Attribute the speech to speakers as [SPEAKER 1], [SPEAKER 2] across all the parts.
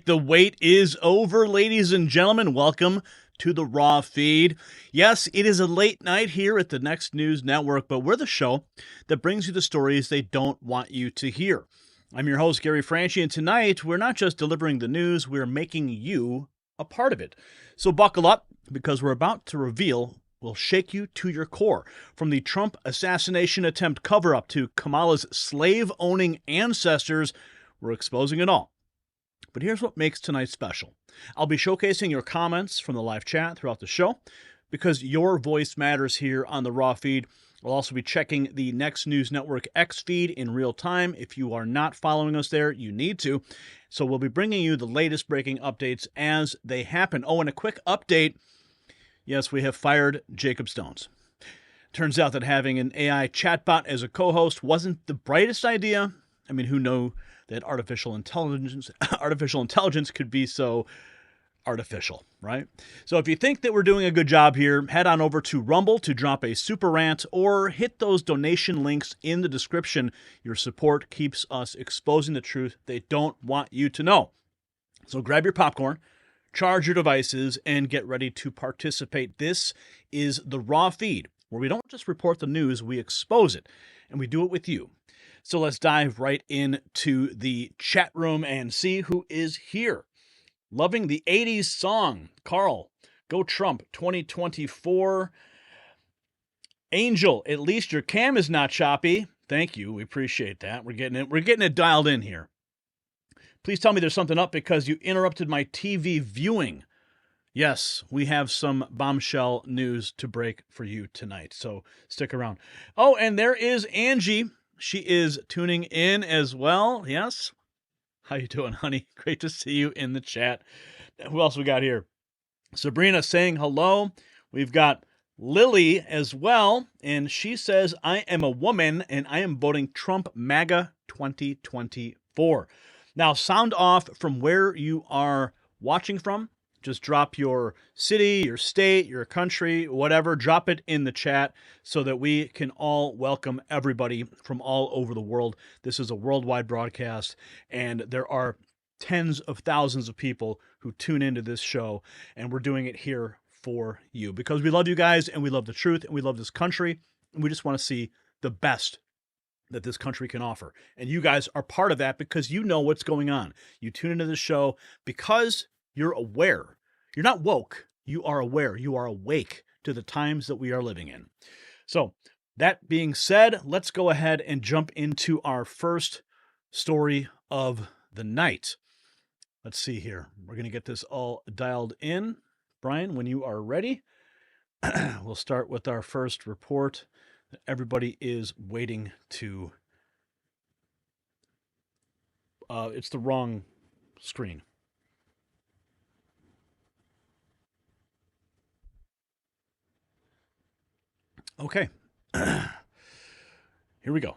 [SPEAKER 1] The wait is over, ladies and gentlemen. Welcome to the Raw feed. Yes, it is a late night here at the Next News Network, but we're the show that brings you the stories they don't want you to hear. I'm your host, Gary Franchi, and tonight we're not just delivering the news, we're making you a part of it. So buckle up, because we're about to reveal will shake you to your core. From the Trump assassination attempt cover-up to Kamala's slave-owning ancestors, we're exposing it all. But here's what makes tonight special. I'll be showcasing your comments from the live chat throughout the show, because your voice matters here on the Raw feed. We'll also be checking the Next News Network X feed in real time. If you are not following us there, you need to. So we'll be bringing you the latest breaking updates as they happen. Oh, and a quick update. Yes, we have fired Jacob Stones. Turns out that having an AI chatbot as a co-host wasn't the brightest idea. I mean, who knew that artificial intelligence could be so artificial, right? So if you think that we're doing a good job here, head on over to Rumble to drop a super rant or hit those donation links in the description. Your support keeps us exposing the truth they don't want you to know. So grab your popcorn, charge your devices, and get ready to participate. This is the Raw feed, where we don't just report the news, we expose it, and we do it with you. So let's dive right into the chat room and see who is here. Loving the 80s song. Carl, go Trump 2024. Angel, at least your cam is not choppy. Thank you. We appreciate that. We're getting it dialed in here. Please tell me there's something up because you interrupted my TV viewing. Yes, we have some bombshell news to break for you tonight, so stick around. Oh, and there is Angie. She is tuning in as well. Yes. How you doing, honey? Great to see you in the chat. Who else we got here? Sabrina saying hello. We've got Lily as well, and she says, I am a woman, and I am voting Trump MAGA 2024. Now, sound off from where you are watching from. Just drop your city, your state, your country, whatever. Drop it in the chat so that we can all welcome everybody from all over the world. This is a worldwide broadcast, and there are tens of thousands of people who tune into this show, and we're doing it here for you because we love you guys, and we love the truth, and we love this country, and we just want to see the best that this country can offer. And you guys are part of that because you know what's going on. You tune into the show because you're aware. You're not woke. You are aware. You are awake to the times that we are living in. So that being said, let's go ahead and jump into our first story of the night. Let's see here. We're going to get this all dialed in. Brian, when you are ready, we'll start with our first report that everybody is waiting to. It's the wrong screen. Okay, here we go.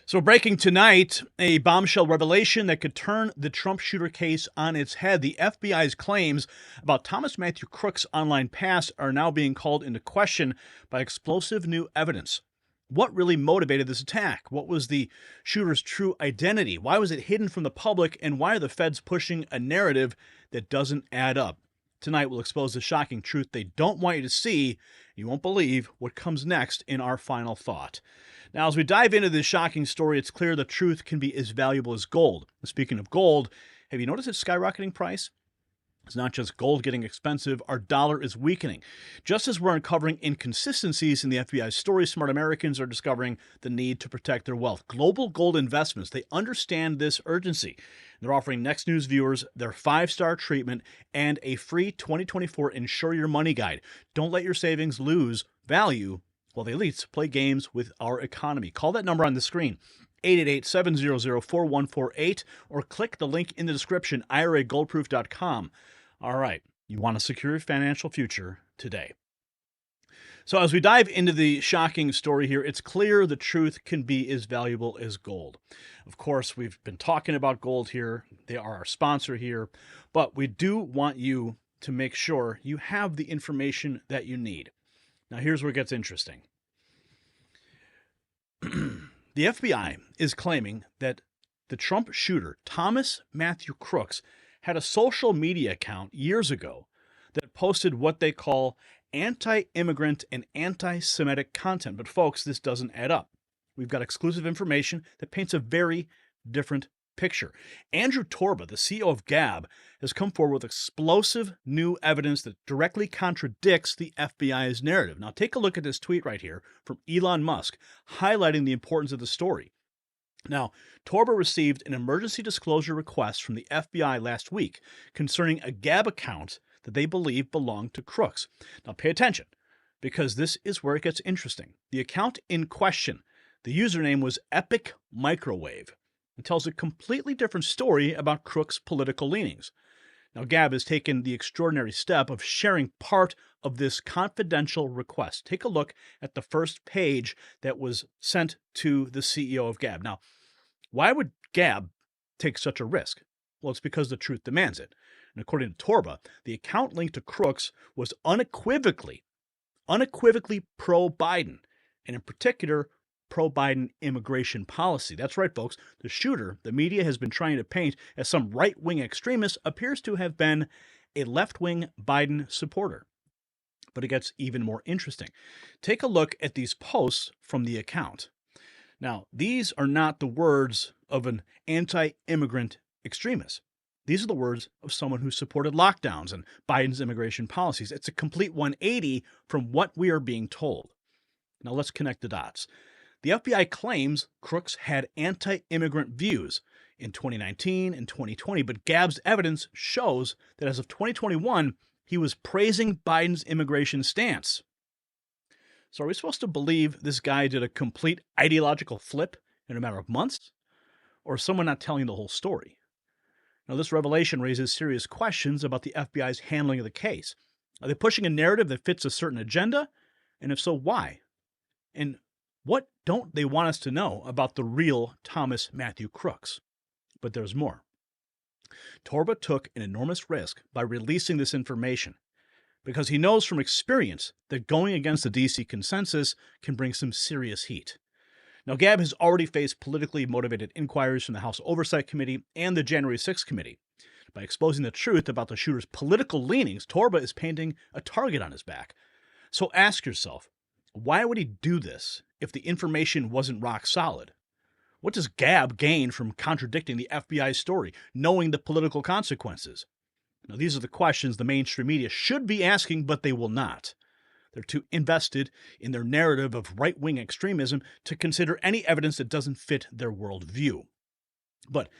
[SPEAKER 1] So breaking tonight, a bombshell revelation that could turn the Trump shooter case on its head. The FBI's claims about Thomas Matthew Crook's online past are now being called into question by explosive new evidence. What really motivated this attack? What was the shooter's true identity? Why was it hidden from the public? And why are the feds pushing a narrative that doesn't add up? Tonight we'll expose the shocking truth they don't want you to see. You won't believe what comes next in our final thought. Now, as we dive into this shocking story, it's clear the truth can be as valuable as gold. Speaking of gold, have you noticed its skyrocketing price? It's not just gold getting expensive, our dollar is weakening. Just as we're uncovering inconsistencies in the FBI's story, smart Americans are discovering the need to protect their wealth. Global Gold Investments, they understand this urgency. They're offering Next News viewers their 5-star treatment and a free 2024 Insure Your Money guide. Don't let your savings lose value while the elites play games with our economy. Call that number on the screen, 888-700-4148, or click the link in the description, IRAGoldproof.com. All right, you want to secure your financial future today. So as we dive into the shocking story here, it's clear the truth can be as valuable as gold. Of course, we've been talking about gold here. They are our sponsor here, but we do want you to make sure you have the information that you need. Now, here's where it gets interesting. The FBI is claiming that the Trump shooter, Thomas Matthew Crooks, had a social media account years ago that posted what they call anti-immigrant and anti-Semitic content. But folks, this doesn't add up. We've got exclusive information that paints a very different picture. Andrew Torba, the CEO of Gab, has come forward with explosive new evidence that directly contradicts the FBI's narrative. Now take a look at this tweet right here from Elon Musk, highlighting the importance of the story. Now, Torba received an emergency disclosure request from the FBI last week concerning a Gab account that they believe belonged to Crooks. Now pay attention, because this is where it gets interesting. The account in question, the username was Epic Microwave, and tells a completely different story about Crooks' political leanings. Now, Gab has taken the extraordinary step of sharing part of this confidential request. Take a look at the first page that was sent to the CEO of Gab. Now, why would Gab take such a risk? Well, it's because the truth demands it. And according to Torba, the account linked to Crooks was unequivocally pro-Biden, and in particular, pro-Biden immigration policy. That's right, folks. The shooter, the media has been trying to paint as some right-wing extremist, appears to have been a left-wing Biden supporter. But it gets even more interesting. Take a look at these posts from the account. Now, these are not the words of an anti-immigrant extremist. These are the words of someone who supported lockdowns and Biden's immigration policies. It's a complete 180 from what we are being told. Now, let's connect the dots. The FBI claims Crooks had anti-immigrant views in 2019 and 2020, but Gab's evidence shows that as of 2021, he was praising Biden's immigration stance. So are we supposed to believe this guy did a complete ideological flip in a matter of months? Or is someone not telling the whole story? Now, this revelation raises serious questions about the FBI's handling of the case. Are they pushing a narrative that fits a certain agenda? And if so, why? And what don't they want us to know about the real Thomas Matthew Crooks? But there's more. Torba took an enormous risk by releasing this information because he knows from experience that going against the DC consensus can bring some serious heat. Now, Gab has already faced politically motivated inquiries from the House Oversight Committee and the January 6th Committee. By exposing the truth about the shooter's political leanings, Torba is painting a target on his back. So ask yourself, why would he do this if the information wasn't rock solid? What does Gab gain from contradicting the FBI's story, knowing the political consequences? Now, these are the questions the mainstream media should be asking, but they will not. They're too invested in their narrative of right-wing extremism to consider any evidence that doesn't fit their worldview. But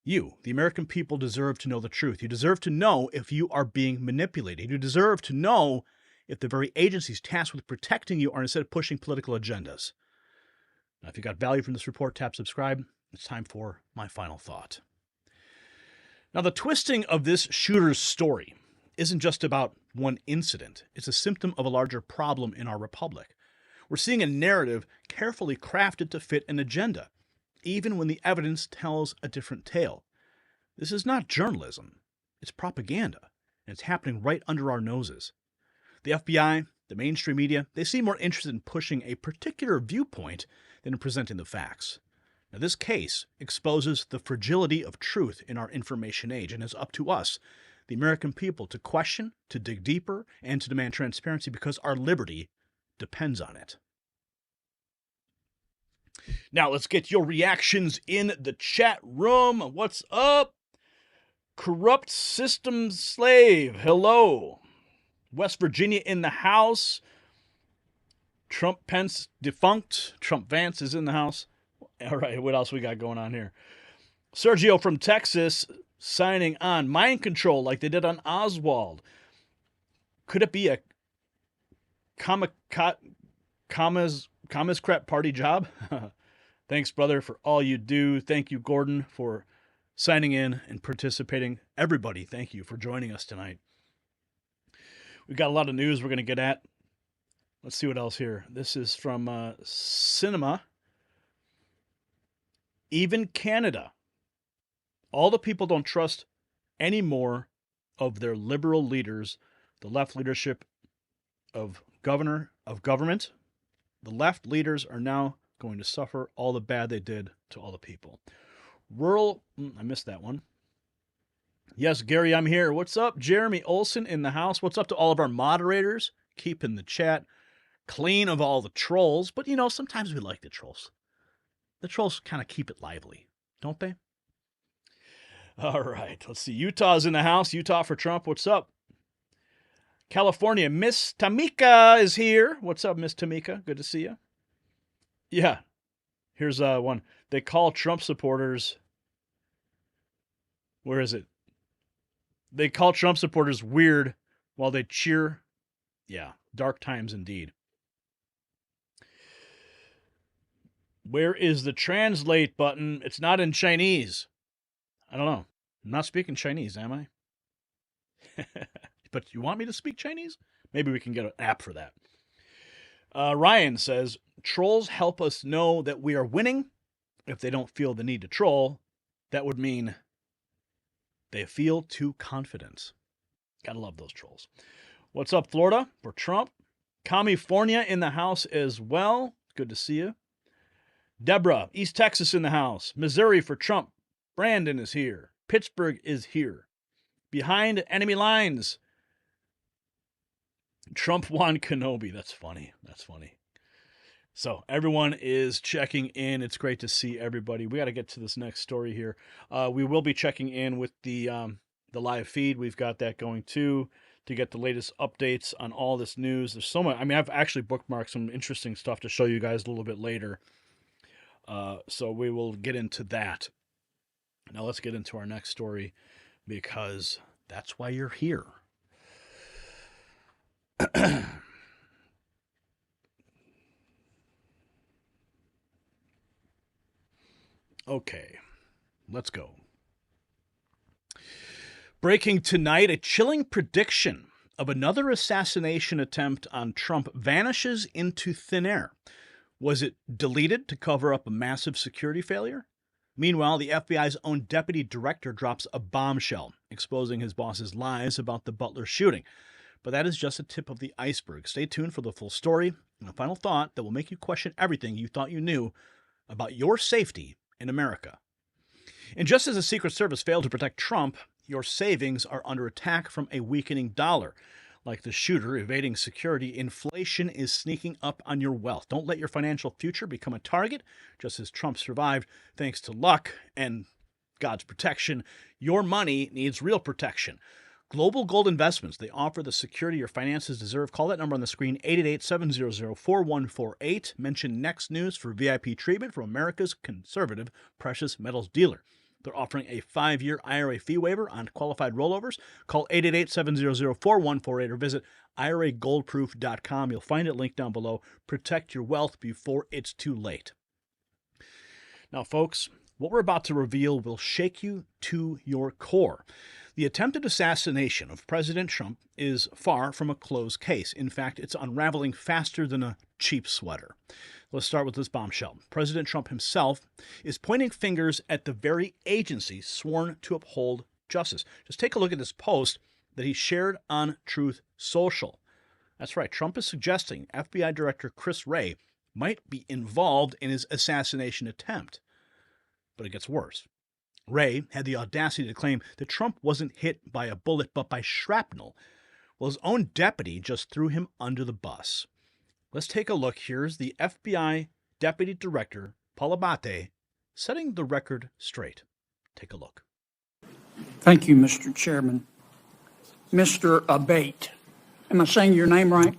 [SPEAKER 1] you, the American people, deserve to know the truth. You deserve to know if you are being manipulated. You deserve to know if the very agencies tasked with protecting you are instead pushing political agendas. Now, if you got value from this report, tap subscribe. It's time for my final thought. Now, the twisting of this shooter's story isn't just about one incident. It's a symptom of a larger problem in our republic. We're seeing a narrative carefully crafted to fit an agenda, even when the evidence tells a different tale. This is not journalism. It's propaganda, and it's happening right under our noses. The FBI, the mainstream media, they seem more interested in pushing a particular viewpoint than in presenting the facts. Now, this case exposes the fragility of truth in our information age, and it's up to us, the American people, to question, to dig deeper, and to demand transparency because our liberty depends on it. Now, let's get your reactions in the chat room. What's up? Corrupt system slave. Hello. West Virginia in the house. Trump Pence defunct. Trump Vance is in the house. All right, what else we got going on here? Sergio from Texas signing on. Mind control like they did on Oswald. Could it be a Communist party job? Thanks, brother, for all you do. Thank you, Gordon, for signing in and participating. Everybody, thank you for joining us tonight. We've got a lot of news we're going to get at. Let's see what else here. This is from Cinema. Even Canada. All the people don't trust any more of their liberal leaders, the left leadership of government. The left leaders are now going to suffer all the bad they did to all the people. I missed that one. Yes, Gary, I'm here. What's up? Jeremy Olson in the house. What's up to all of our moderators? Keeping the chat clean of all the trolls. But, sometimes we like the trolls. The trolls kind of keep it lively, don't they? All right. Let's see. Utah's in the house. Utah for Trump. What's up? California. Miss Tamika is here. What's up, Miss Tamika? Good to see you. Yeah. Here's one. They call Trump supporters. Where is it? They call Trump supporters weird while they cheer. Yeah, dark times indeed. Where is the translate button? It's not in Chinese. I don't know. I'm not speaking Chinese, am I? But you want me to speak Chinese? Maybe we can get an app for that. Ryan says, trolls help us know that we are winning. If they don't feel the need to troll, that would mean they feel too confident. Gotta love those trolls. What's up, Florida? For Trump. California in the house as well. Good to see you. Deborah, East Texas in the house. Missouri for Trump. Brandon is here. Pittsburgh is here. Behind enemy lines. Trump won Kenobi. That's funny. So everyone is checking in. It's great to see everybody. We got to get to this next story here. We will be checking in with the live feed. We've got that going too to get the latest updates on all this news. There's so much. I mean, I've actually bookmarked some interesting stuff to show you guys a little bit later. So we will get into that. Now let's get into our next story because that's why you're here. Okay, let's go. Breaking tonight, a chilling prediction of another assassination attempt on Trump vanishes into thin air. Was it deleted to cover up a massive security failure? Meanwhile, the FBI's own deputy director drops a bombshell, exposing his boss's lies about the Butler shooting. But that is just a tip of the iceberg. Stay tuned for the full story and a final thought that will make you question everything you thought you knew about your safety in America. And just as the Secret Service failed to protect Trump, your savings are under attack from a weakening dollar. Like the shooter evading security, inflation is sneaking up on your wealth. Don't let your financial future become a target. Just as Trump survived thanks to luck and God's protection, your money needs real protection. Global Gold Investments, they offer the security your finances deserve. Call that number on the screen, 888-700-4148. Mention Next News for VIP treatment from America's conservative precious metals dealer. They're offering a 5-year IRA fee waiver on qualified rollovers. Call 888-700-4148 or visit IRAGoldproof.com. You'll find it linked down below. Protect your wealth before it's too late. Now, folks, what we're about to reveal will shake you to your core. The attempted assassination of President Trump is far from a closed case. In fact, it's unraveling faster than a cheap sweater. Let's start with this bombshell. President Trump himself is pointing fingers at the very agency sworn to uphold justice. Just take a look at this post that he shared on Truth Social. That's right, Trump is suggesting FBI Director Chris Wray might be involved in his assassination attempt. But it gets worse. Wray had the audacity to claim that Trump wasn't hit by a bullet but by shrapnel. Well, his own deputy just threw him under the bus. Let's take a look. Here's the FBI Deputy Director, Paul Abate, setting the record straight. Take a look.
[SPEAKER 2] Thank you, Mr. Chairman. Mr. Abate, am I saying your name right?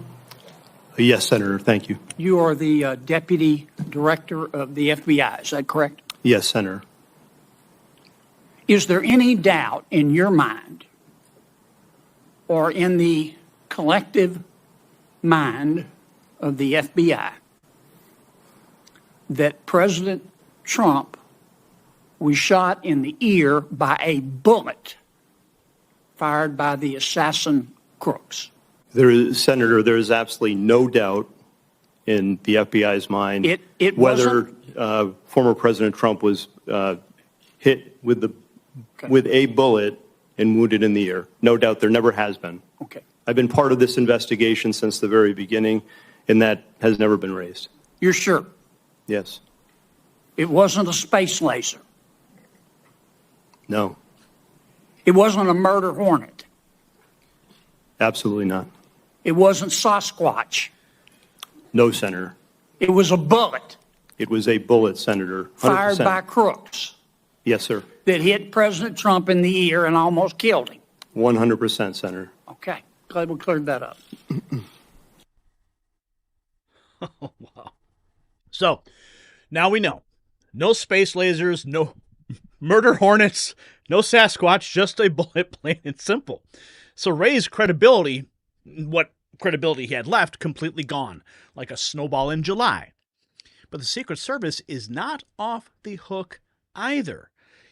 [SPEAKER 3] Yes, Senator. Thank you.
[SPEAKER 2] You are the Deputy Director of the FBI, is that correct?
[SPEAKER 3] Yes, Senator.
[SPEAKER 2] Is there any doubt in your mind or in the collective mind of the FBI that President Trump was shot in the ear by a bullet fired by the assassin crooks?
[SPEAKER 3] Senator, there is absolutely no doubt in the FBI's mind whether former President Trump was hit with a bullet and wounded in the ear. No doubt, there never has been.
[SPEAKER 2] Okay.
[SPEAKER 3] I've been part of this investigation since the very beginning, and that has never been raised.
[SPEAKER 2] You're sure?
[SPEAKER 3] Yes.
[SPEAKER 2] It wasn't a space laser?
[SPEAKER 3] No,
[SPEAKER 2] It wasn't a murder hornet.
[SPEAKER 3] absolutely not.
[SPEAKER 2] It wasn't Sasquatch.
[SPEAKER 3] No, Senator.
[SPEAKER 2] It was a bullet
[SPEAKER 3] It was a bullet, Senator. 100%.
[SPEAKER 2] fired by crooks
[SPEAKER 3] Yes, sir.
[SPEAKER 2] that hit President Trump in the ear and almost killed him.
[SPEAKER 3] 100%, Senator.
[SPEAKER 2] Okay, glad we cleared that up.
[SPEAKER 1] Oh, wow. So now we know. No space lasers, no murder hornets, no Sasquatch, just a bullet, plain and simple. So Ray's credibility, what credibility he had left, completely gone, like a snowball in July. But the Secret Service is not off the hook either.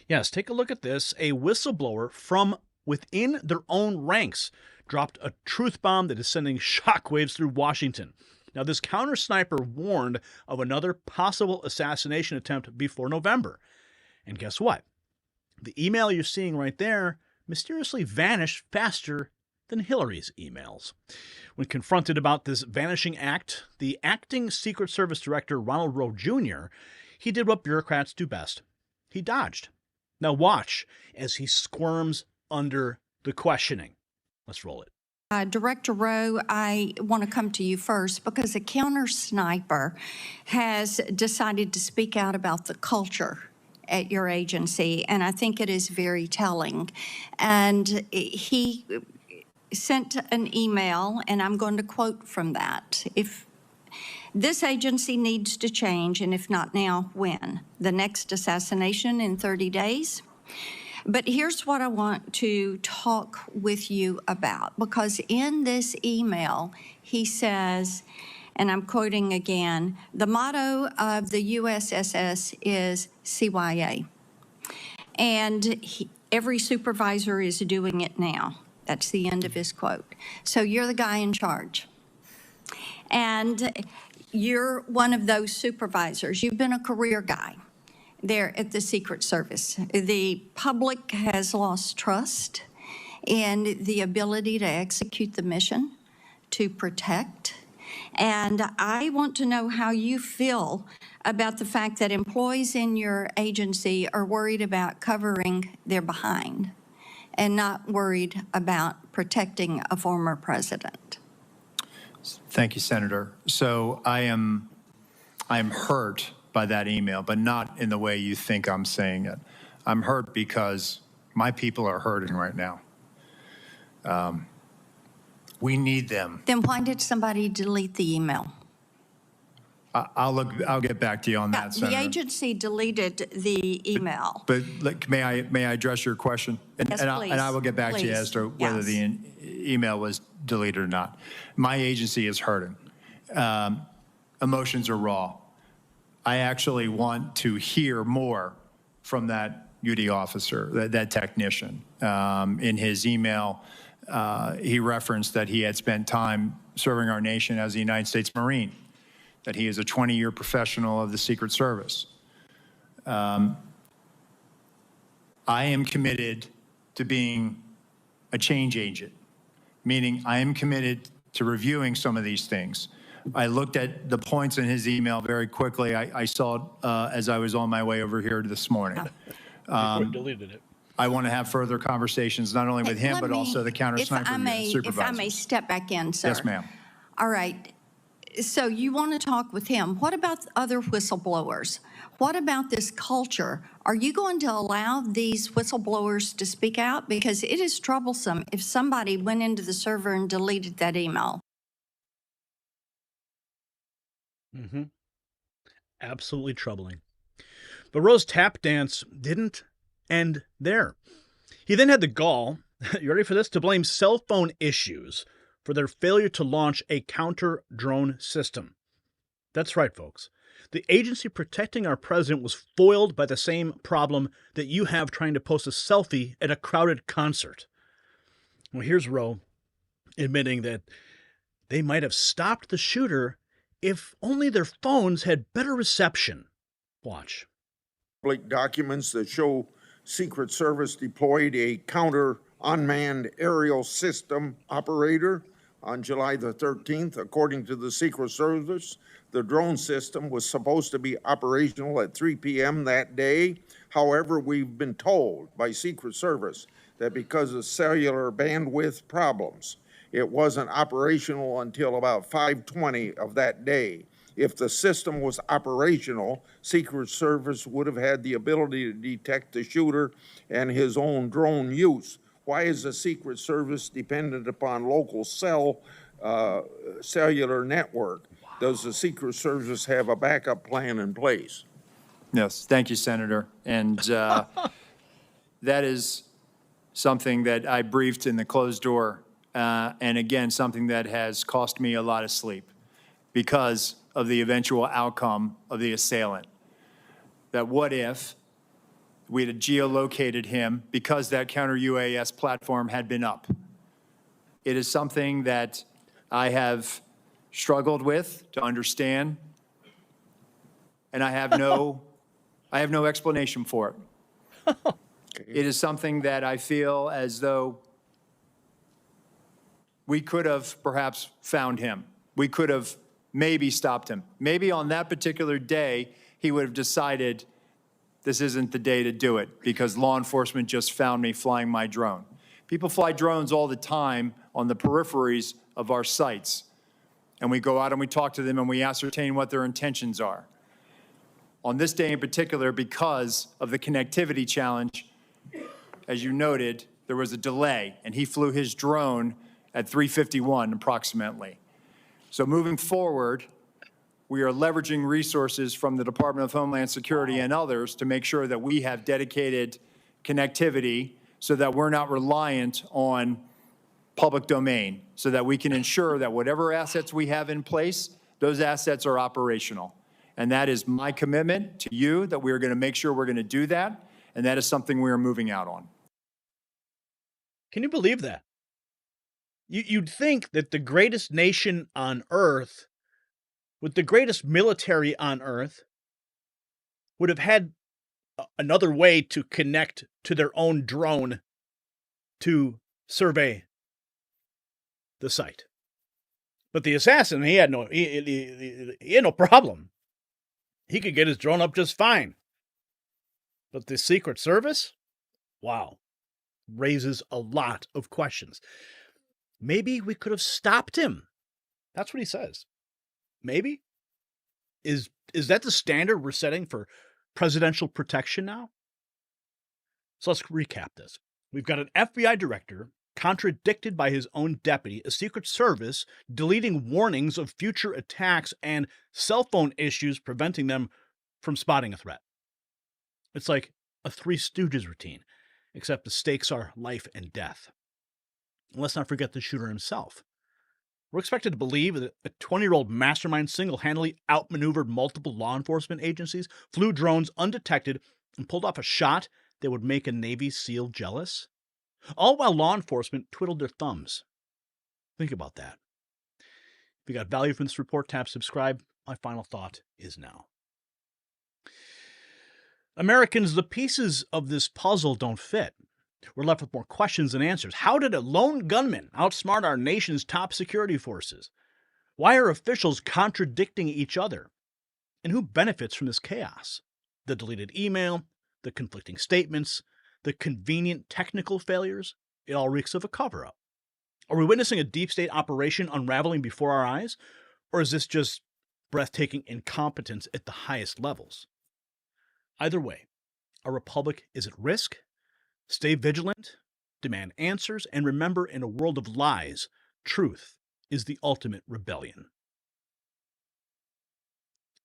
[SPEAKER 1] Yes, take a look at this. A whistleblower from within their own ranks dropped a truth bomb that is sending shockwaves through Washington. Now, this counter sniper warned of another possible assassination attempt before November. And guess what? The email you're seeing right there mysteriously vanished faster than Hillary's emails. When confronted about this vanishing act, the acting Secret Service Director, Ronald Rowe Jr., he did what bureaucrats do best. He dodged. Now watch as he squirms under the questioning. Let's roll it.
[SPEAKER 4] Director Rowe, I want to come to you first because a counter sniper has decided to speak out about the culture at your agency, and I think it is very telling. And he sent an email, and I'm going to quote from that. If this agency needs to change, and if not now, when? The next assassination in 30 days? But here's what I want to talk with you about, because in this email, he says, and I'm quoting again, the motto of the USSS is CYA. And every supervisor is doing it now. That's the end of his quote. So you're the guy in charge. And you're one of those supervisors. You've been a career guy there at the Secret Service. The public has lost trust in the ability to execute the mission, to protect. And I want to know how you feel about the fact that employees in your agency are worried about covering their behind and not worried about protecting a former president.
[SPEAKER 5] Thank you, Senator. So I am hurt by that email, but not in the way you think I'm saying it. I'm hurt because my people are hurting right now. We need them.
[SPEAKER 4] Then why did somebody delete the email?
[SPEAKER 5] I'll get back to you on that, Senator.
[SPEAKER 4] The agency deleted the email.
[SPEAKER 5] But may I address your question?
[SPEAKER 4] Yes, please.
[SPEAKER 5] And I will get back to you as to whether the email was deleted or not. My agency is hurting. Emotions are raw. I actually want to hear more from that UD officer, that technician. In his email, he referenced that he had spent time serving our nation as a United States Marine, that he is a 20-year professional of the Secret Service. I am committed to being a change agent, meaning I am committed to reviewing some of these things. I looked at the points in his email very quickly. I saw it as I was on my way over here this morning.
[SPEAKER 1] Deleted it.
[SPEAKER 5] I want to have further conversations, not only with him, but also the counter sniper supervisors.
[SPEAKER 4] If I may step back in, sir.
[SPEAKER 5] Yes, ma'am.
[SPEAKER 4] All right. So you want to talk with him. What about other whistleblowers? What about this culture? Are you going to allow these whistleblowers to speak out? Because it is troublesome if somebody went into the server and deleted that email.
[SPEAKER 1] Mm-hmm. Absolutely troubling. But Rowe's tap dance didn't end there. He then had the gall, you ready for this, to blame cell phone issues for their failure to launch a counter-drone system. That's right, folks. The agency protecting our president was foiled by the same problem that you have trying to post a selfie at a crowded concert. Well, here's Rowe admitting that they might have stopped the shooter if only their phones had better reception. Watch.
[SPEAKER 6] Public documents that show Secret Service deployed a counter unmanned aerial system operator on July the 13th. According to the Secret Service, the drone system was supposed to be operational at 3 p.m. that day. However, we've been told by Secret Service that because of cellular bandwidth problems, it wasn't operational until about 5:20 of that day. If the system was operational, Secret Service would have had the ability to detect the shooter and his own drone use. Why is the Secret Service dependent upon local cellular network? Does the Secret Service have a backup plan in place?
[SPEAKER 5] Yes, thank you, Senator. And that is something that I briefed in the closed door, and again, something that has cost me a lot of sleep because of the eventual outcome of the assailant. That what if we had geolocated him because that counter-UAS platform had been up? It is something that I have struggled with to understand, and I have no explanation for it. It is something that I feel as though we could have perhaps found him. We could have maybe stopped him. Maybe on that particular day, he would have decided this isn't the day to do it because law enforcement just found me flying my drone. People fly drones all the time on the peripheries of our sites. And we go out and we talk to them and we ascertain what their intentions are. On this day in particular, because of the connectivity challenge, as you noted, there was a delay, and he flew his drone at 3:51 approximately. So moving forward, we are leveraging resources from the Department of Homeland Security and others to make sure that we have dedicated connectivity so that we're not reliant on public domain, so that we can ensure that whatever assets we have in place, those assets are operational. And that is my commitment to you, that we are going to make sure we're going to do that, and that is something we are moving out on.
[SPEAKER 1] Can you believe that? You'd think that the greatest nation on earth, with the greatest military on earth, would have had another way to connect to their own drone to survey the site. But the assassin, he had no problem. He could get his drone up just fine. But the Secret Service, wow, raises a lot of questions. Maybe we could have stopped him. That's what he says. Maybe. Is that the standard we're setting for presidential protection now? So let's recap this. We've got an FBI director contradicted by his own deputy, a Secret Service deleting warnings of future attacks, and cell phone issues preventing them from spotting a threat. It's like a Three Stooges routine, except the stakes are life and death. And let's not forget the shooter himself. We're expected to believe that a 20-year-old mastermind single-handedly outmaneuvered multiple law enforcement agencies, flew drones undetected, and pulled off a shot that would make a Navy SEAL jealous? All while law enforcement twiddled their thumbs. Think about that. If you got value from this report, tap subscribe. My final thought is now. Americans, the pieces of this puzzle don't fit. We're left with more questions than answers. How did a lone gunman outsmart our nation's top security forces? Why are officials contradicting each other? And who benefits from this chaos? The deleted email, the conflicting statements, the convenient technical failures? It all reeks of a cover-up. Are we witnessing a deep state operation unraveling before our eyes? Or is this just breathtaking incompetence at the highest levels? Either way, our republic is at risk. Stay vigilant, demand answers, and remember, in a world of lies, truth is the ultimate rebellion.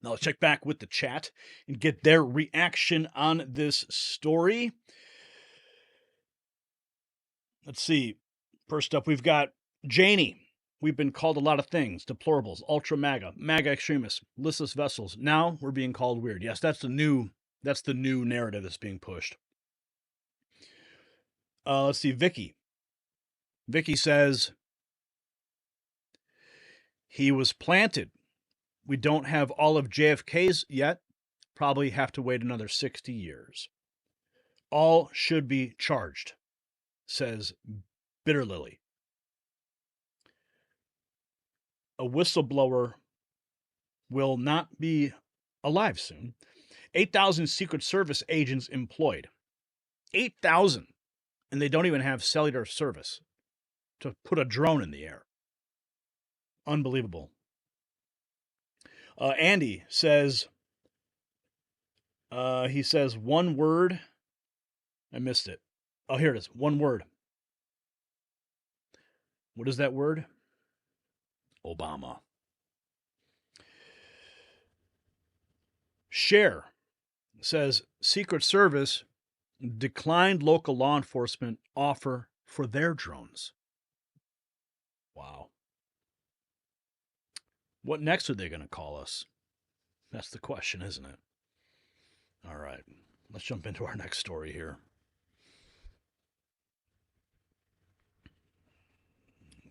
[SPEAKER 1] Now let's check back with the chat and get their reaction on this story. Let's see. First up, we've got Janie. We've been called a lot of things. Deplorables, ultra MAGA, MAGA extremists, listless vessels. Now we're being called weird. Yes, that's the new narrative that's being pushed. Let's see, Vicky. Vicky says, he was planted. We don't have all of JFK's yet. Probably have to wait another 60 years. All should be charged, says Bitter Lily. A whistleblower will not be alive soon. 8,000 Secret Service agents employed. 8,000. And they don't even have cellular service to put a drone in the air. Unbelievable. Andy says, he says one word. I missed it. Oh, here it is. One word. What is that word? Obama. Cher says Secret Service declined local law enforcement offer for their drones. Wow. What next are they going to call us? That's the question, isn't it? All right. Let's jump into our next story here.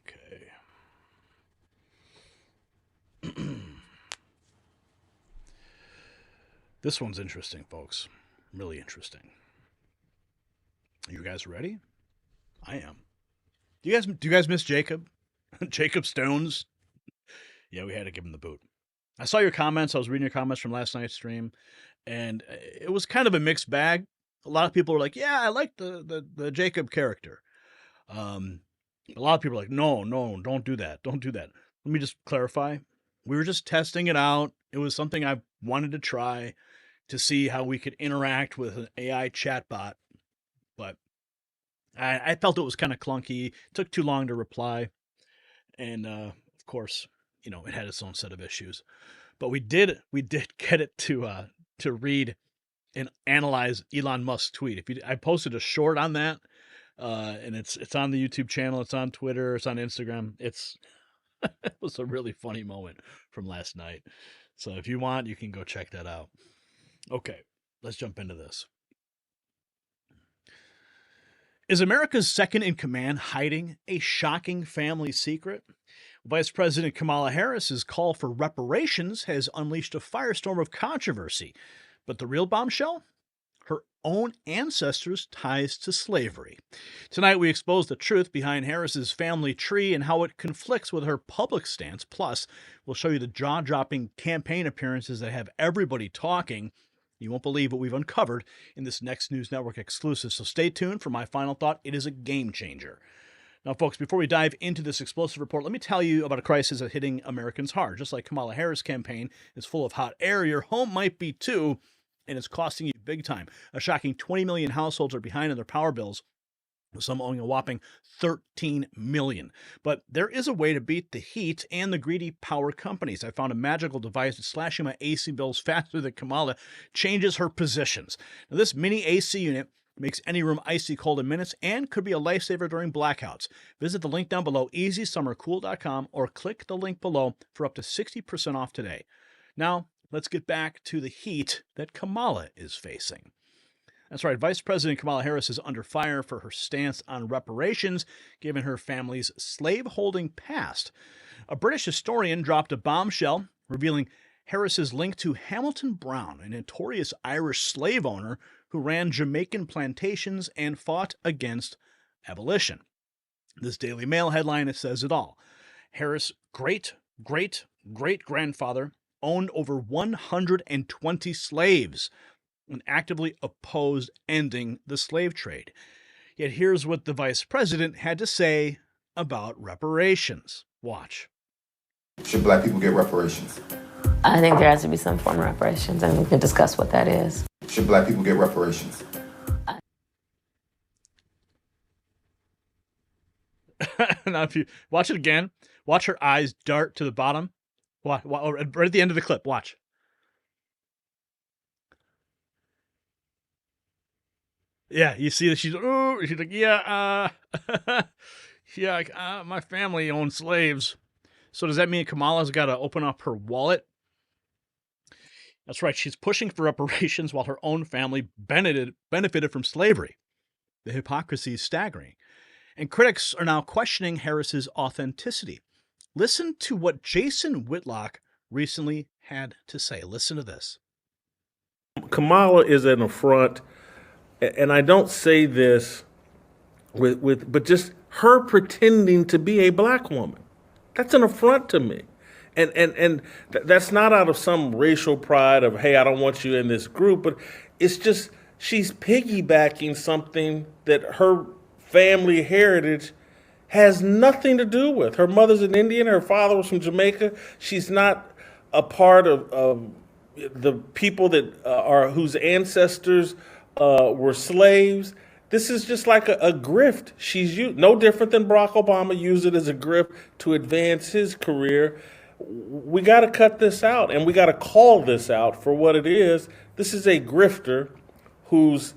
[SPEAKER 1] Okay. This one's interesting, folks. Really interesting. Are you guys ready? I am. Do you guys miss Jacob? Jacob Stones? Yeah, we had to give him the boot. I saw your comments. I was reading your comments from last night's stream, and it was kind of a mixed bag. A lot of people were like, yeah, I like the Jacob character. A lot of people are like, no, don't do that. Don't do that. Let me just clarify. We were just testing it out. It was something I wanted to try to see how we could interact with an AI chatbot. But I felt it was kind of clunky. It took too long to reply. And, of course, you know, it had its own set of issues. But we did get it to read and analyze Elon Musk's tweet. I posted a short on that, and it's on the YouTube channel, it's on Twitter, it's on Instagram. It was a really funny moment from last night. So if you want, you can go check that out. Okay, let's jump into this. Is America's second in command hiding a shocking family secret? Vice President Kamala Harris's call for reparations has unleashed a firestorm of controversy. But the real bombshell? Her own ancestors' ties to slavery. Tonight we expose the truth behind Harris's family tree and how it conflicts with her public stance. Plus, we'll show you the jaw-dropping campaign appearances that have everybody talking. You won't believe what we've uncovered in this next News Network exclusive. So stay tuned for my final thought. It is a game changer. Now, folks, before we dive into this explosive report, let me tell you about a crisis that's hitting Americans hard. Just like Kamala Harris' campaign is full of hot air, your home might be too, and it's costing you big time. A shocking 20 million households are behind on their power bills, with some owing a whopping 13 million. But there is a way to beat the heat and the greedy power companies. I found a magical device that's slashing my AC bills faster than Kamala changes her positions. Now, this mini AC unit makes any room icy cold in minutes and could be a lifesaver during blackouts. Visit the link down below, easysummercool.com, or click the link below for up to 60% off today. Now, let's get back to the heat that Kamala is facing. That's right, Vice President Kamala Harris is under fire for her stance on reparations, given her family's slave-holding past. A British historian dropped a bombshell revealing Harris's link to Hamilton Brown, a notorious Irish slave owner who ran Jamaican plantations and fought against abolition. This Daily Mail headline, it says it all. Harris' great-great-great-grandfather owned over 120 slaves and actively opposed ending the slave trade. Yet here's what the vice president had to say about reparations. Watch.
[SPEAKER 7] Should black people get reparations?
[SPEAKER 8] I think there has to be some form of reparations, and we can discuss what that is.
[SPEAKER 7] Should black people get reparations?
[SPEAKER 1] Now, if you watch it again, watch her eyes dart to the bottom. Right at the end of the clip, watch. Yeah, you see that she's like, yeah, my family owned slaves. So does that mean Kamala's got to open up her wallet? That's right. She's pushing for reparations while her own family benefited from slavery. The hypocrisy is staggering. And critics are now questioning Harris's authenticity. Listen to what Jason Whitlock recently had to say. Listen to this.
[SPEAKER 9] Kamala is an affront, and I don't say this but just her pretending to be a black woman. That's an affront to me. That's not out of some racial pride of, hey, I don't want you in this group, but it's just she's piggybacking something that her family heritage has nothing to do with. Her mother's an Indian, her father was from Jamaica. She's not a part of the people that are whose ancestors were slaves. This is just like a grift. She's no different than Barack Obama used it as a grift to advance his career. We got to cut this out, and we got to call this out for what it is. This is a grifter who's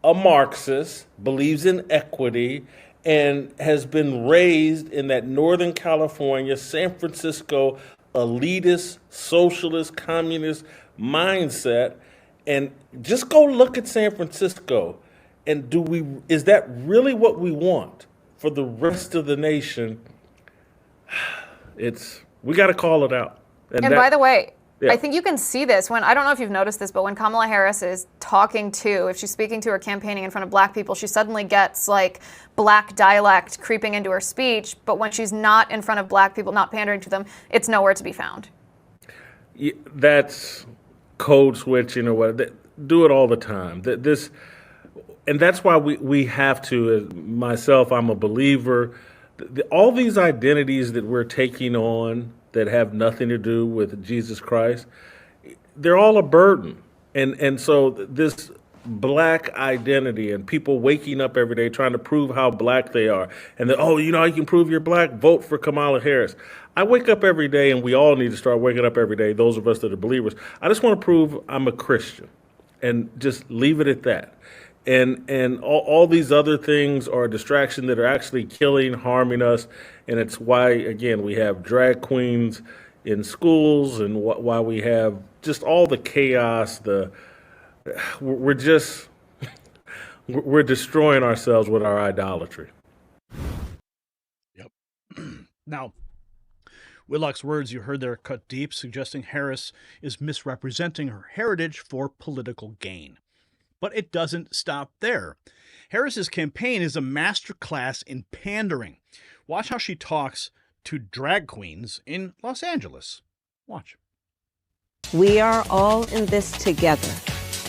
[SPEAKER 9] a Marxist, believes in equity, and has been raised in that Northern California, San Francisco, elitist, socialist, communist mindset. And just go look at San Francisco, and is that really what we want for the rest of the nation? We got to call it out.
[SPEAKER 10] And by the way, I think you can see this I don't know if you've noticed this, but when Kamala Harris is talking if she's speaking to or campaigning in front of black people, she suddenly gets like black dialect creeping into her speech. But when she's not in front of black people, not pandering to them, it's nowhere to be found.
[SPEAKER 9] That's code switching or what. Do it all the time. And that's why we have to, myself, I'm a believer, all these identities that we're taking on that have nothing to do with Jesus Christ, they're all a burden. And so this black identity and people waking up every day trying to prove how black they are, and you can prove you're black, vote for Kamala Harris. I wake up every day, and we all need to start waking up every day, those of us that are believers. I just want to prove I'm a Christian, and just leave it at that. And all these other things are a distraction that are actually killing, harming us. And it's why, again, we have drag queens in schools, and why we have just all the chaos. We're destroying ourselves with our idolatry.
[SPEAKER 1] Yep. Now, Whitlock's words you heard there cut deep, suggesting Harris is misrepresenting her heritage for political gain. But it doesn't stop there. Harris's campaign is a masterclass in pandering. Watch how she talks to drag queens in Los Angeles. Watch.
[SPEAKER 11] We are all in this together,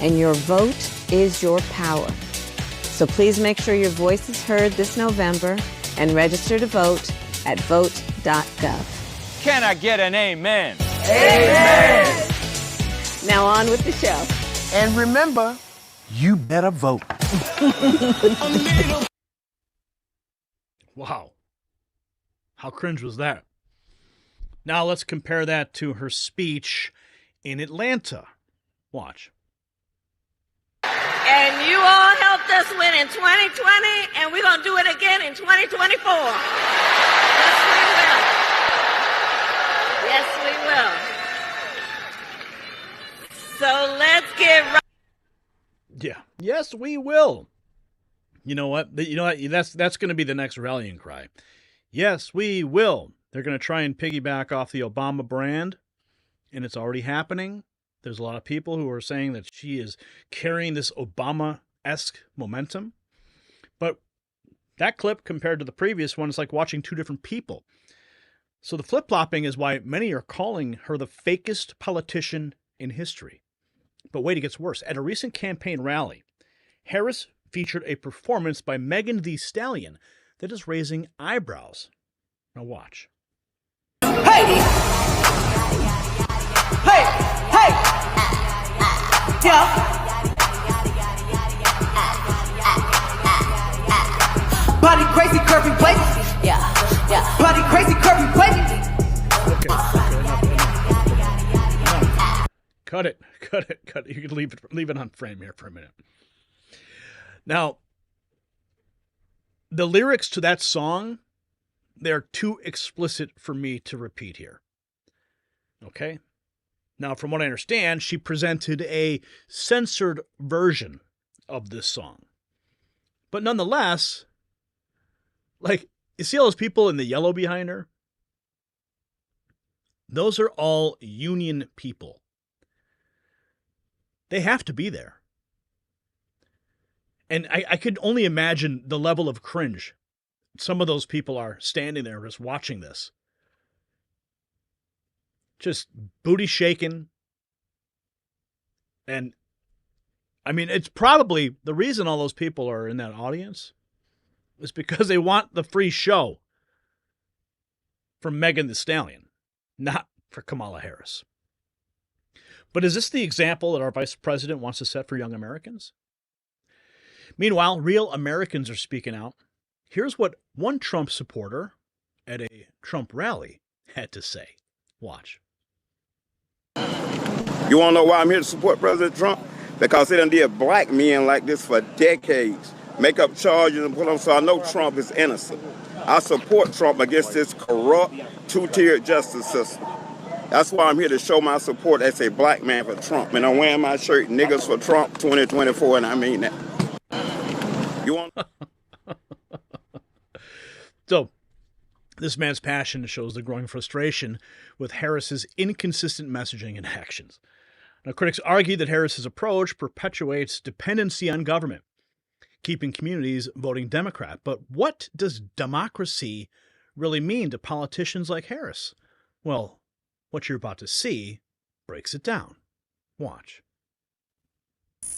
[SPEAKER 11] and your vote is your power. So please make sure your voice is heard this November and register to vote at vote.gov.
[SPEAKER 12] Can I get an amen?
[SPEAKER 11] Amen! Now on with the show.
[SPEAKER 12] And remember, you better vote.
[SPEAKER 1] Wow. How cringe was that? Now let's compare that to her speech in Atlanta. Watch.
[SPEAKER 13] And you all helped us win in 2020, and we're going to do it again in 2024. Yes, we will. So let's get right.
[SPEAKER 1] Yeah. Yes, we will. You know what? That's going to be the next rallying cry. Yes, we will. They're going to try and piggyback off the Obama brand, and it's already happening. There's a lot of people who are saying that she is carrying this Obama-esque momentum. But that clip compared to the previous one is like watching two different people. So the flip-flopping is why many are calling her the fakest politician in history. But wait, it gets worse. At a recent campaign rally, Harris featured a performance by Megan Thee Stallion that is raising eyebrows. Now watch.
[SPEAKER 14] Hey! Hey! Hey! Yeah! Body crazy, curvy waist. Yeah. Body crazy, curvy waist.
[SPEAKER 1] Cut it. You can leave it on frame here for a minute. Now, the lyrics to that song, they're too explicit for me to repeat here. Okay? Now, from what I understand, she presented a censored version of this song. But nonetheless, like, you see all those people in the yellow behind her? Those are all union people. They have to be there. And I could only imagine the level of cringe some of those people are standing there just watching this. just booty shaking. And I mean, it's probably the reason all those people are in that audience is because they want the free show from Megan Thee Stallion, not for Kamala Harris. But is this the example that our vice president wants to set for young Americans? Meanwhile, real Americans are speaking out. Here's what one Trump supporter at a Trump rally had to say. Watch.
[SPEAKER 15] You want to know why I'm here to support President Trump? Because they done did black men like this for decades. Make up charges and put them, so I know Trump is innocent. I support Trump against this corrupt, two-tiered justice system. That's why I'm here to show my support as a black man for Trump. And I'm wearing my shirt, Niggas for Trump 2024, and I mean that. You want?
[SPEAKER 1] So, this man's passion shows the growing frustration with Harris's inconsistent messaging and actions. Now, critics argue that Harris's approach perpetuates dependency on government, keeping communities voting Democrat. But what does democracy really mean to politicians like Harris? Well, what you're about to see breaks it down. Watch.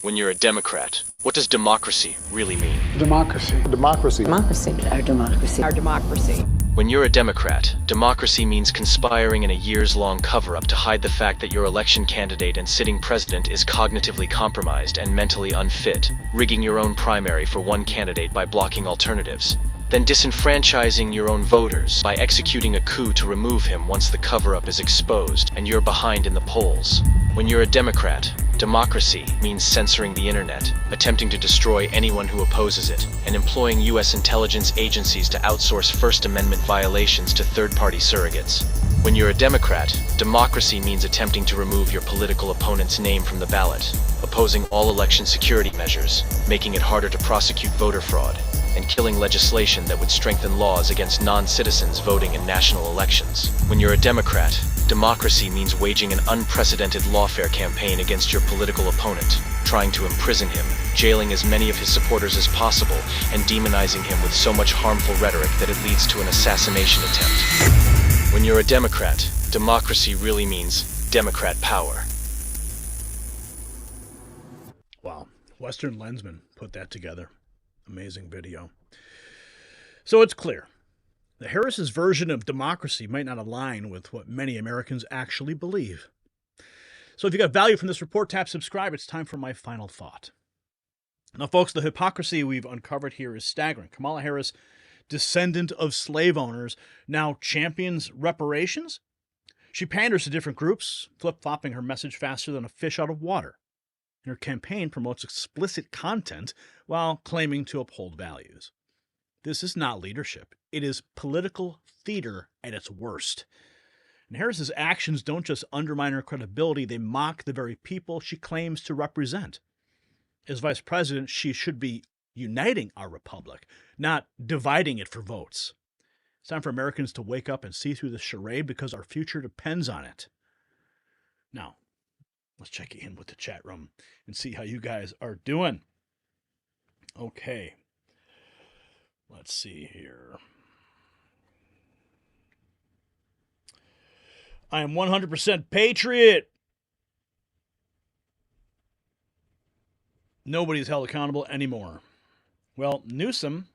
[SPEAKER 16] When you're a Democrat, what does democracy really mean?
[SPEAKER 17] Democracy.
[SPEAKER 16] Democracy.
[SPEAKER 17] Democracy. Our democracy. Our democracy.
[SPEAKER 16] When you're a Democrat, democracy means conspiring in a years-long cover-up to hide the fact that your election candidate and sitting president is cognitively compromised and mentally unfit, rigging your own primary for one candidate by blocking alternatives, then disenfranchising your own voters by executing a coup to remove him once the cover-up is exposed and you're behind in the polls. When you're a Democrat, democracy means censoring the internet, attempting to destroy anyone who opposes it, and employing U.S. intelligence agencies to outsource First Amendment violations to third-party surrogates. When you're a Democrat, democracy means attempting to remove your political opponent's name from the ballot, opposing all election security measures, making it harder to prosecute voter fraud, and killing legislation that would strengthen laws against non-citizens voting in national elections. When you're a Democrat, democracy means waging an unprecedented lawfare campaign against your political opponent, trying to imprison him, jailing as many of his supporters as possible, and demonizing him with so much harmful rhetoric that it leads to an assassination attempt. When you're a Democrat, democracy really means Democrat power.
[SPEAKER 1] Wow. Western Lensman put that together. Amazing video. So it's clear that Harris's version of democracy might not align with what many Americans actually believe. So if you got value from this report, tap subscribe. It's time for my final thought. Now, folks, the hypocrisy we've uncovered here is staggering. Kamala Harris, descendant of slave owners, now champions reparations. She panders to different groups, flip-flopping her message faster than a fish out of water. Her campaign promotes explicit content while claiming to uphold values. This is not leadership. It is political theater at its worst. And Harris's actions don't just undermine her credibility, they mock the very people she claims to represent. As vice president, she should be uniting our republic, not dividing it for votes. It's time for Americans to wake up and see through the charade because our future depends on it. Now, let's check in with the chat room and see how you guys are doing. Okay. Let's see here. I am 100% patriot. Nobody's held accountable anymore. Well, Newsom,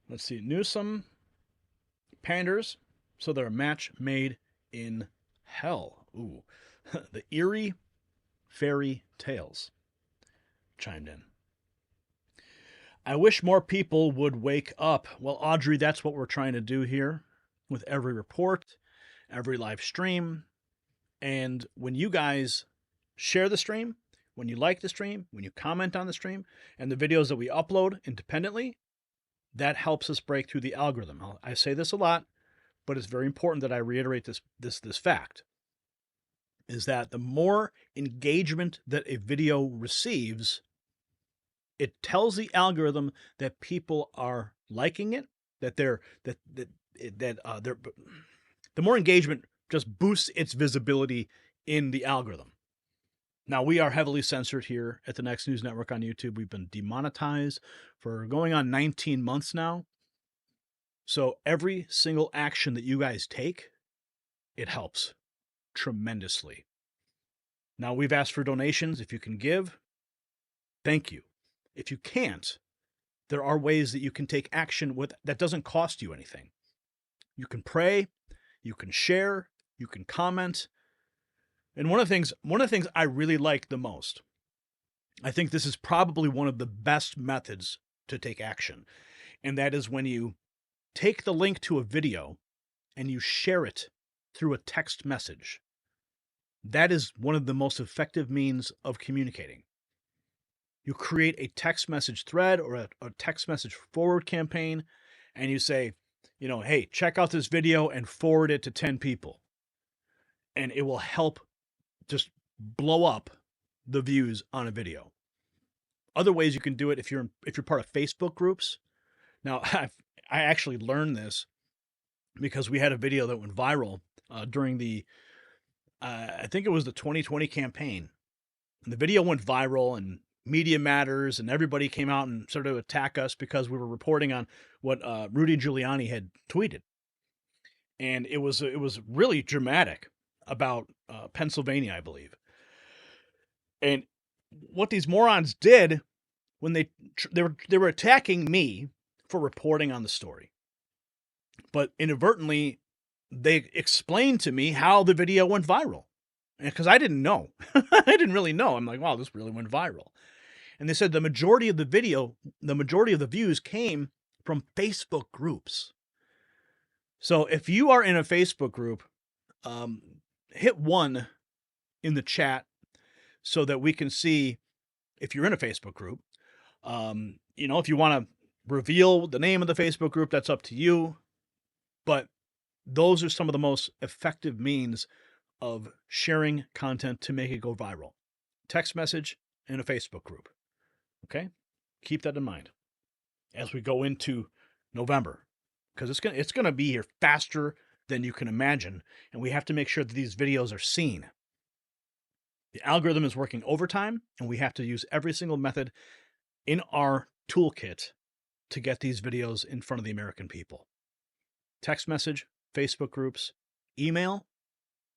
[SPEAKER 1] let's see, Newsom panders, so they're a match made in hell. Ooh, the eerie fairy tales chimed in. I wish more people would wake up. Well, Audrey, that's what we're trying to do here with every report, every live stream. And when you guys share the stream, when you like the stream, when you comment on the stream, and the videos that we upload independently, that helps us break through the algorithm. I say this a lot, but it's very important that I reiterate this fact, is that the more engagement that a video receives, it tells the algorithm that people are liking it, the more engagement just boosts its visibility in the algorithm. Now, we are heavily censored here at the Next News Network on YouTube. We've been demonetized for going on 19 months now. So every single action that you guys take it helps tremendously. Now, we've asked for donations. If you can give, thank you. If you can't, there are ways that you can take action that doesn't cost you anything. You can pray, you can share, you can comment. And one of the things I really like the most, I think this is probably one of the best methods to take action, and that is when you take the link to a video and you share it through a text message. That is one of the most effective means of communicating. You create a text message thread or a text message forward campaign, and you say, hey, check out this video and forward it to 10 people. And it will help just blow up the views on a video. Other ways you can do it if you're part of Facebook groups. Now, I actually learned this because we had a video that went viral during the, I think it was the 2020 campaign. And the video went viral, and Media Matters and everybody came out and started to attack us because we were reporting on what Rudy Giuliani had tweeted. And it was really dramatic about Pennsylvania, I believe. And what these morons did when they were attacking me for reporting on the story, but inadvertently they explained to me how the video went viral, because I didn't know. I didn't really know. I'm like, wow, this really went viral. And they said the majority of the views came from Facebook groups. So if you are in a Facebook group, hit 1 in the chat so that we can see if you're in a Facebook group. If you want to reveal the name of the Facebook group, that's up to you. But those are some of the most effective means of sharing content to make it go viral. Text message and a Facebook group. Okay? Keep that in mind as we go into November, because it's going to be here faster than you can imagine, and we have to make sure that these videos are seen. The algorithm is working overtime, and we have to use every single method in our toolkit to get these videos in front of the American people. Text message, Facebook groups, email,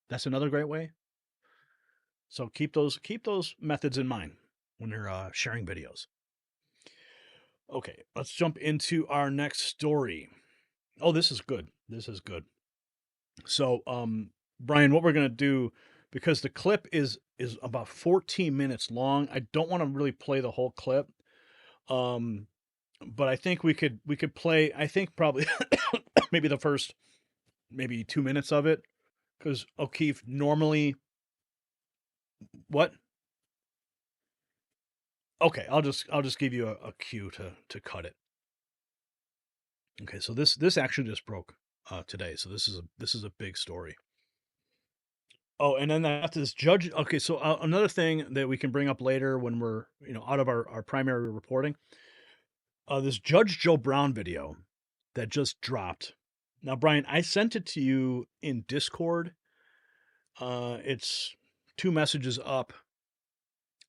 [SPEAKER 1] that's another great way. So keep those methods in mind when you're sharing videos. Okay, let's jump into our next story. Oh, this is good. So, Brian, what we're going to do, because the clip is about 14 minutes long, I don't want to really play the whole clip. But I think we could play, I think probably maybe the first 2 minutes of it, because O'Keefe normally, what? Okay, I'll just give you a cue to cut it. Okay, so this actually just broke today, so this is a big story. Oh, and then after this judge, okay, so another thing that we can bring up later when we're out of our primary reporting, this Judge Joe Brown video that just dropped. Now, Brian, I sent it to you in Discord. It's 2 messages up.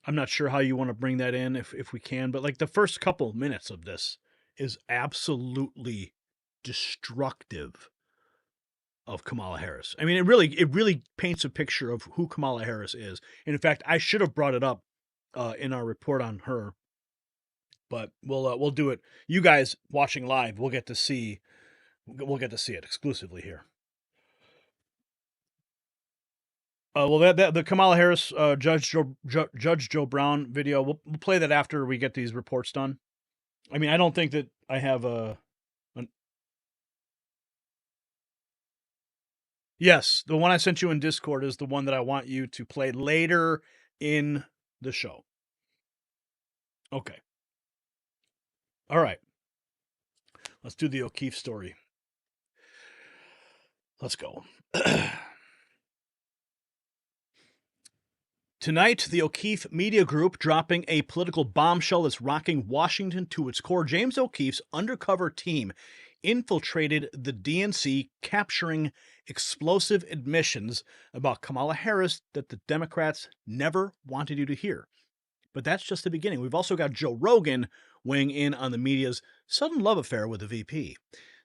[SPEAKER 1] I'm not sure how you want to bring that in if we can, but like the first couple minutes of this is absolutely destructive of Kamala Harris. I mean, it really paints a picture of who Kamala Harris is. And in fact, I should have brought it up in our report on her, but we'll do it. You guys watching live, we'll get to see it exclusively here. The Kamala Harris Judge Joe Brown video, we'll play that after we get these reports done. I mean, I don't think that I have Yes, the one I sent you in Discord is the one that I want you to play later in the show. Okay. All right. Let's do the O'Keefe story. Let's go. Tonight, the O'Keefe Media Group dropping a political bombshell that's rocking Washington to its core. James O'Keefe's undercover team infiltrated the DNC, capturing explosive admissions about Kamala Harris that the Democrats never wanted you to hear. But that's just the beginning. We've also got Joe Rogan weighing in on the media's sudden love affair with the VP.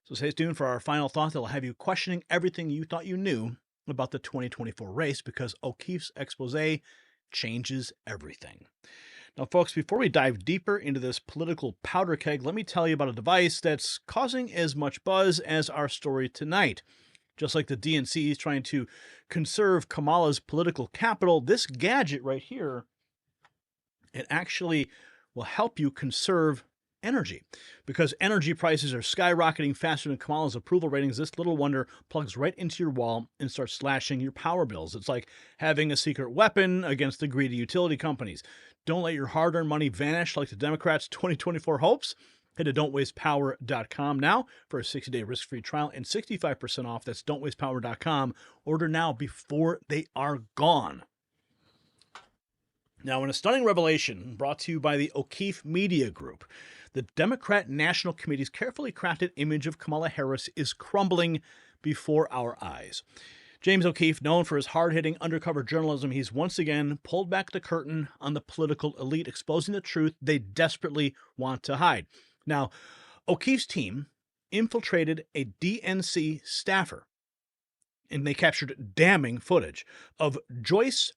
[SPEAKER 1] So stay tuned for our final thought that'll have you questioning everything you thought you knew about the 2024 race because O'Keefe's expose changes everything. Now, folks, before we dive deeper into this political powder keg, let me tell you about a device that's causing as much buzz as our story tonight. Just like the DNC is trying to conserve Kamala's political capital, this gadget right here, it actually will help you conserve energy. Because energy prices are skyrocketing faster than Kamala's approval ratings, this little wonder plugs right into your wall and starts slashing your power bills. It's like having a secret weapon against the greedy utility companies. Don't let your hard-earned money vanish like the Democrats' 2024 hopes. Head to don'twastepower.com now for a 60-day risk-free trial and 65% off. That's don'twastepower.com. Order now before they are gone. Now, in a stunning revelation brought to you by the O'Keefe Media Group, the Democrat National Committee's carefully crafted image of Kamala Harris is crumbling before our eyes. James O'Keefe, known for his hard-hitting undercover journalism, he's once again pulled back the curtain on the political elite, exposing the truth they desperately want to hide. Now, O'Keefe's team infiltrated a DNC staffer, and they captured damning footage of Joyce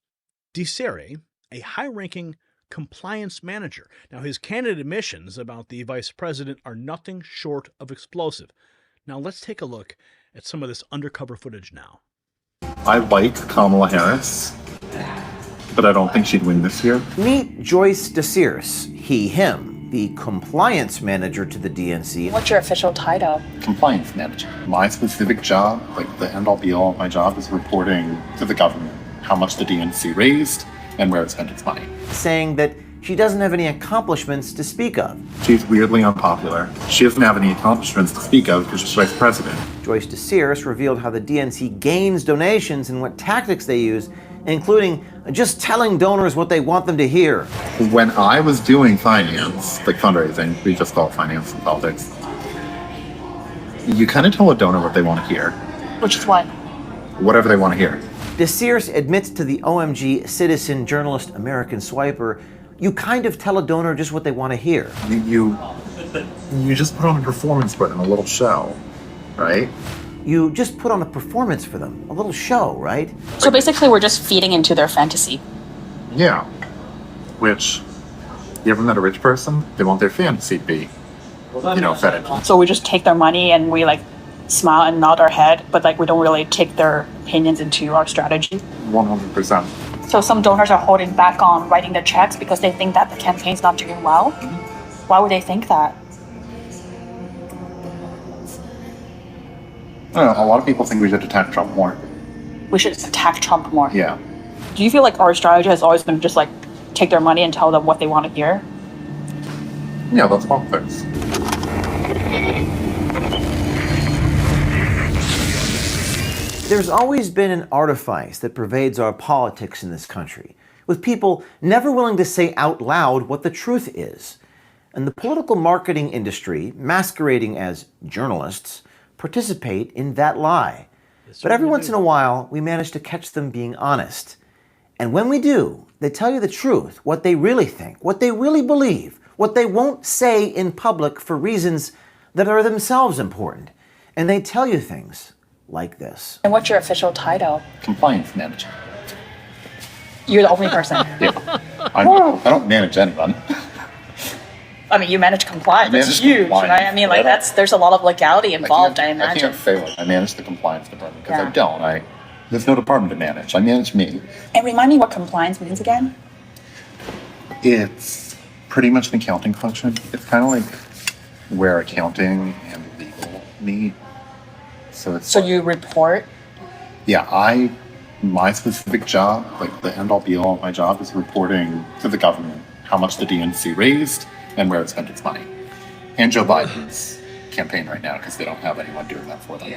[SPEAKER 1] DeSere, a high-ranking compliance manager. Now, his candid admissions about the vice president are nothing short of explosive. Now, let's take a look at some of this undercover footage now.
[SPEAKER 18] I like Kamala Harris, but I don't think she'd win this year.
[SPEAKER 19] Meet Joyce DeSere, he, him, the compliance manager to the DNC.
[SPEAKER 20] What's your official title?
[SPEAKER 18] Compliance manager. My specific job, like the end-all be-all of my job, is reporting to the government how much the DNC raised and where it spent its money.
[SPEAKER 19] Saying that she doesn't have any accomplishments to speak of.
[SPEAKER 18] She's weirdly unpopular. She doesn't have any accomplishments to speak of because she's vice president.
[SPEAKER 19] Joyce DeSere revealed how the DNC gains donations and what tactics they use, including just telling donors what they want them to hear.
[SPEAKER 18] When I was doing finance, like fundraising, we just call it finance and politics, you kind of tell a donor what they want to hear.
[SPEAKER 20] Which is what?
[SPEAKER 18] Whatever they want to hear.
[SPEAKER 19] DeSere admits to the OMG citizen journalist American Swiper, you kind of tell a donor just what they want to hear.
[SPEAKER 18] You just put on a performance for them, a little show, right?
[SPEAKER 19] You just put on a performance for them, a little show, right?
[SPEAKER 20] So basically we're just feeding into their fantasy.
[SPEAKER 18] Yeah. Which, you ever met a rich person? They want their fantasy to be, fed into.
[SPEAKER 20] So we just take their money and we smile and nod our head, but we don't really take their opinions into our strategy.
[SPEAKER 18] 100%.
[SPEAKER 20] So some donors are holding back on writing the checks because they think that the campaign's not doing well. Why would they think that?
[SPEAKER 18] I don't know, a lot of people think we should attack Trump more.
[SPEAKER 20] We should attack Trump more.
[SPEAKER 18] Yeah.
[SPEAKER 20] Do you feel like our strategy has always been just take their money and tell them what they want to hear?
[SPEAKER 18] Yeah, that's politics.
[SPEAKER 19] There's always been an artifice that pervades our politics in this country, with people never willing to say out loud what the truth is. And the political marketing industry, masquerading as journalists, participate in that lie. But every once in a while, we manage to catch them being honest. And when we do, they tell you the truth, what they really think, what they really believe, what they won't say in public for reasons that are themselves important. And they tell you things like this.
[SPEAKER 20] And what's your official title?
[SPEAKER 18] Compliance manager.
[SPEAKER 20] You're the only person.
[SPEAKER 18] Yeah. I don't manage anyone.
[SPEAKER 20] I mean, you manage compliance. That's huge, right? I mean, there's a lot of legality involved, I imagine.
[SPEAKER 18] I can't say I manage the compliance department because I don't. There's no department to manage. I manage me.
[SPEAKER 20] And remind me what compliance means again?
[SPEAKER 18] It's pretty much an accounting function. It's kind of like where accounting and legal meet. So
[SPEAKER 20] you report?
[SPEAKER 18] Yeah, my specific job, the end-all be-all of my job is reporting to the government how much the DNC raised and where it spent its money. And Joe Biden's campaign right now because they don't have anyone doing that for them.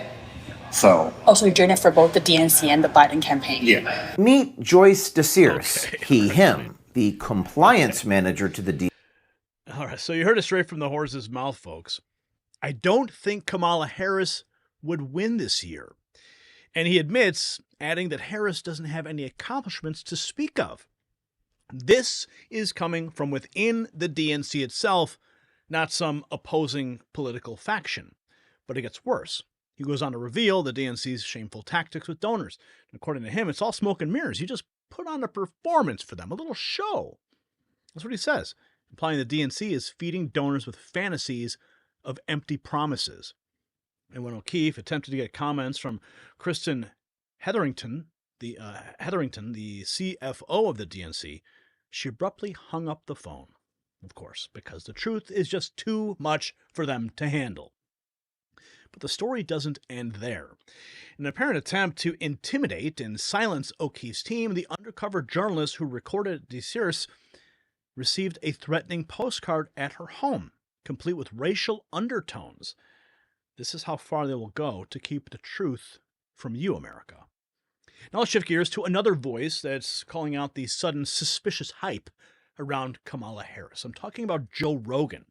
[SPEAKER 18] So
[SPEAKER 20] you're doing it for both the DNC and the Biden campaign?
[SPEAKER 18] Yeah.
[SPEAKER 19] Meet Joyce DeSere, he, him, the compliance manager to the DNC.
[SPEAKER 1] All right, so you heard it straight from the horse's mouth, folks. I don't think Kamala Harris would win this year. And he admits, adding that Harris doesn't have any accomplishments to speak of. This is coming from within the DNC itself, not some opposing political faction. But it gets worse. He goes on to reveal the DNC's shameful tactics with donors. And according to him, it's all smoke and mirrors. You just put on a performance for them, a little show. That's what he says, implying the DNC is feeding donors with fantasies of empty promises. And when O'Keefe attempted to get comments from Kristen Hetherington, the CFO of the DNC, she abruptly hung up the phone, of course, because the truth is just too much for them to handle. But the story doesn't end there. In an apparent attempt to intimidate and silence O'Keefe's team, the undercover journalist who recorded DeSears received a threatening postcard at her home, complete with racial undertones. This is how far they will go to keep the truth from you, America. Now let's shift gears to another voice that's calling out the sudden suspicious hype around Kamala Harris. I'm talking about Joe Rogan.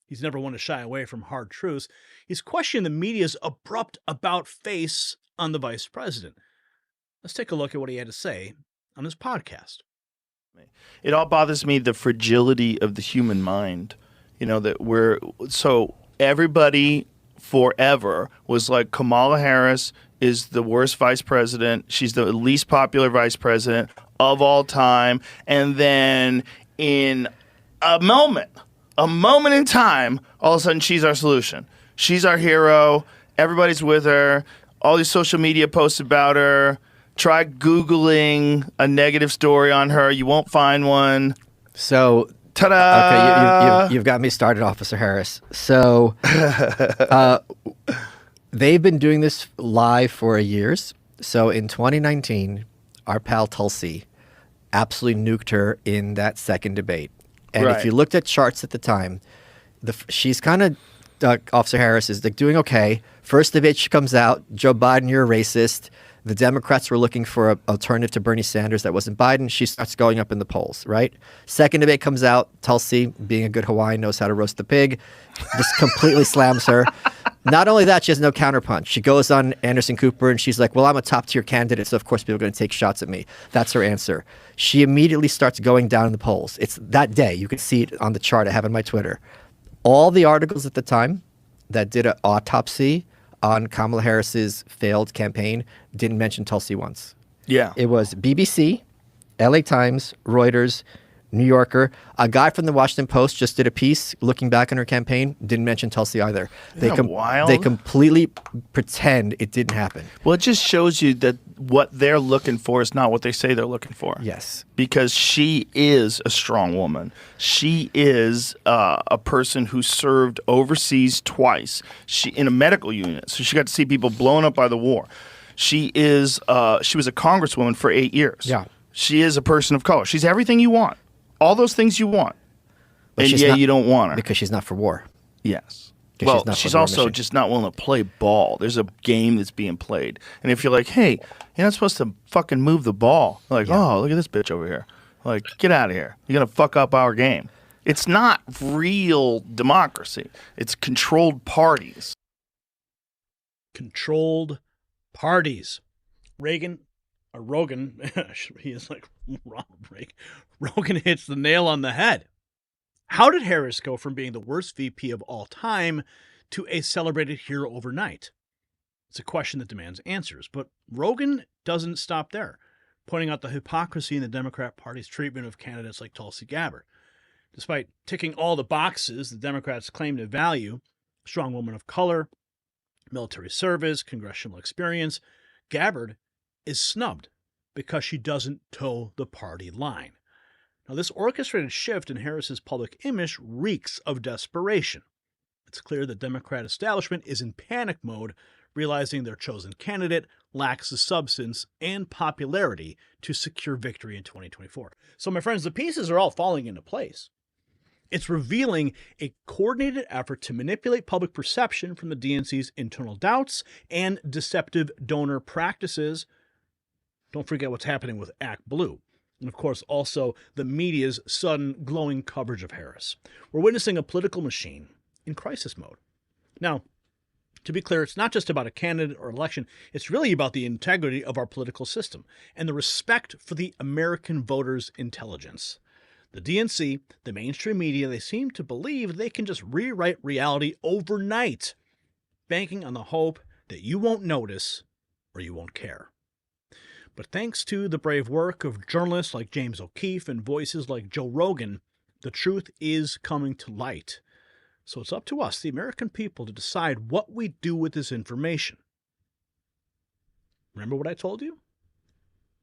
[SPEAKER 1] He's never one to shy away from hard truths. He's questioning the media's abrupt about-face on the vice president. Let's take a look at what he had to say on his podcast.
[SPEAKER 21] It all bothers me, the fragility of the human mind. You know, that so everybody forever was like, Kamala Harris is the worst vice president. She's the least popular vice president of all time. And then in a moment in time, all of a sudden she's our solution. She's our hero. Everybody's with her. All these social media posts about her. Try Googling a negative story on her. You won't find one.
[SPEAKER 22] So,
[SPEAKER 21] ta-da!
[SPEAKER 22] Okay, you've got me started, Officer Harris. So, they've been doing this live for years. So, in 2019, our pal Tulsi absolutely nuked her in that second debate. And if you looked at charts at the time, she's kind of, Officer Harris is like doing okay. First debate, she comes out, Joe Biden, you're a racist. The Democrats were looking for an alternative to Bernie Sanders that wasn't Biden. She starts going up in the polls, right? Second debate comes out. Tulsi, being a good Hawaiian, knows how to roast the pig. Just completely slams her. Not only that, she has no counterpunch. She goes on Anderson Cooper and she's like, well, I'm a top-tier candidate, so of course people are going to take shots at me. That's her answer. She immediately starts going down in the polls. It's that day. You can see it on the chart I have on my Twitter. All the articles at the time that did an autopsy on Kamala Harris's failed campaign didn't mention Tulsi once.
[SPEAKER 21] Yeah.
[SPEAKER 22] It was BBC, LA Times, Reuters, New Yorker. A guy from the Washington Post just did a piece looking back on her campaign, didn't mention Tulsi either.
[SPEAKER 21] Wild?
[SPEAKER 22] They completely pretend it didn't happen.
[SPEAKER 21] Well, it just shows you that what they're looking for is not what they say they're looking for.
[SPEAKER 22] Yes.
[SPEAKER 21] Because she is a strong woman. She is a person who served overseas twice. She in a medical unit, so she got to see people blown up by the war. She was a congresswoman for 8 years.
[SPEAKER 22] Yeah.
[SPEAKER 21] She is a person of color. She's everything you want. All those things you want.
[SPEAKER 22] But
[SPEAKER 21] and yeah, you don't want her.
[SPEAKER 22] Because she's not for war.
[SPEAKER 21] Yes. Well, she's also
[SPEAKER 22] mission.
[SPEAKER 21] just not willing to play ball. There's a game that's being played. And if you're like, hey, you're not supposed to fucking move the ball. Like, oh, look at this bitch over here. Like, get out of here. You're going to fuck up our game. It's not real democracy. It's controlled parties.
[SPEAKER 1] Controlled parties. Rogan, he is like Ronald Reagan. Rogan hits the nail on the head. How did Harris go from being the worst VP of all time to a celebrated hero overnight? It's a question that demands answers, but Rogan doesn't stop there, pointing out the hypocrisy in the Democrat Party's treatment of candidates like Tulsi Gabbard. Despite ticking all the boxes the Democrats claim to value, strong woman of color, military service, congressional experience, Gabbard is snubbed because she doesn't toe the party line. Now, this orchestrated shift in Harris's public image reeks of desperation. It's clear the Democrat establishment is in panic mode, realizing their chosen candidate lacks the substance and popularity to secure victory in 2024. So, my friends, the pieces are all falling into place. It's revealing a coordinated effort to manipulate public perception from the DNC's internal doubts and deceptive donor practices. Don't forget what's happening with Act Blue. And, of course, also the media's sudden glowing coverage of Harris. We're witnessing a political machine in crisis mode. Now, to be clear, it's not just about a candidate or election. It's really about the integrity of our political system and the respect for the American voters' intelligence. The DNC, the mainstream media, they seem to believe they can just rewrite reality overnight, banking on the hope that you won't notice or you won't care. But thanks to the brave work of journalists like James O'Keefe and voices like Joe Rogan, the truth is coming to light. So it's up to us, the American people, to decide what we do with this information. Remember what I told you?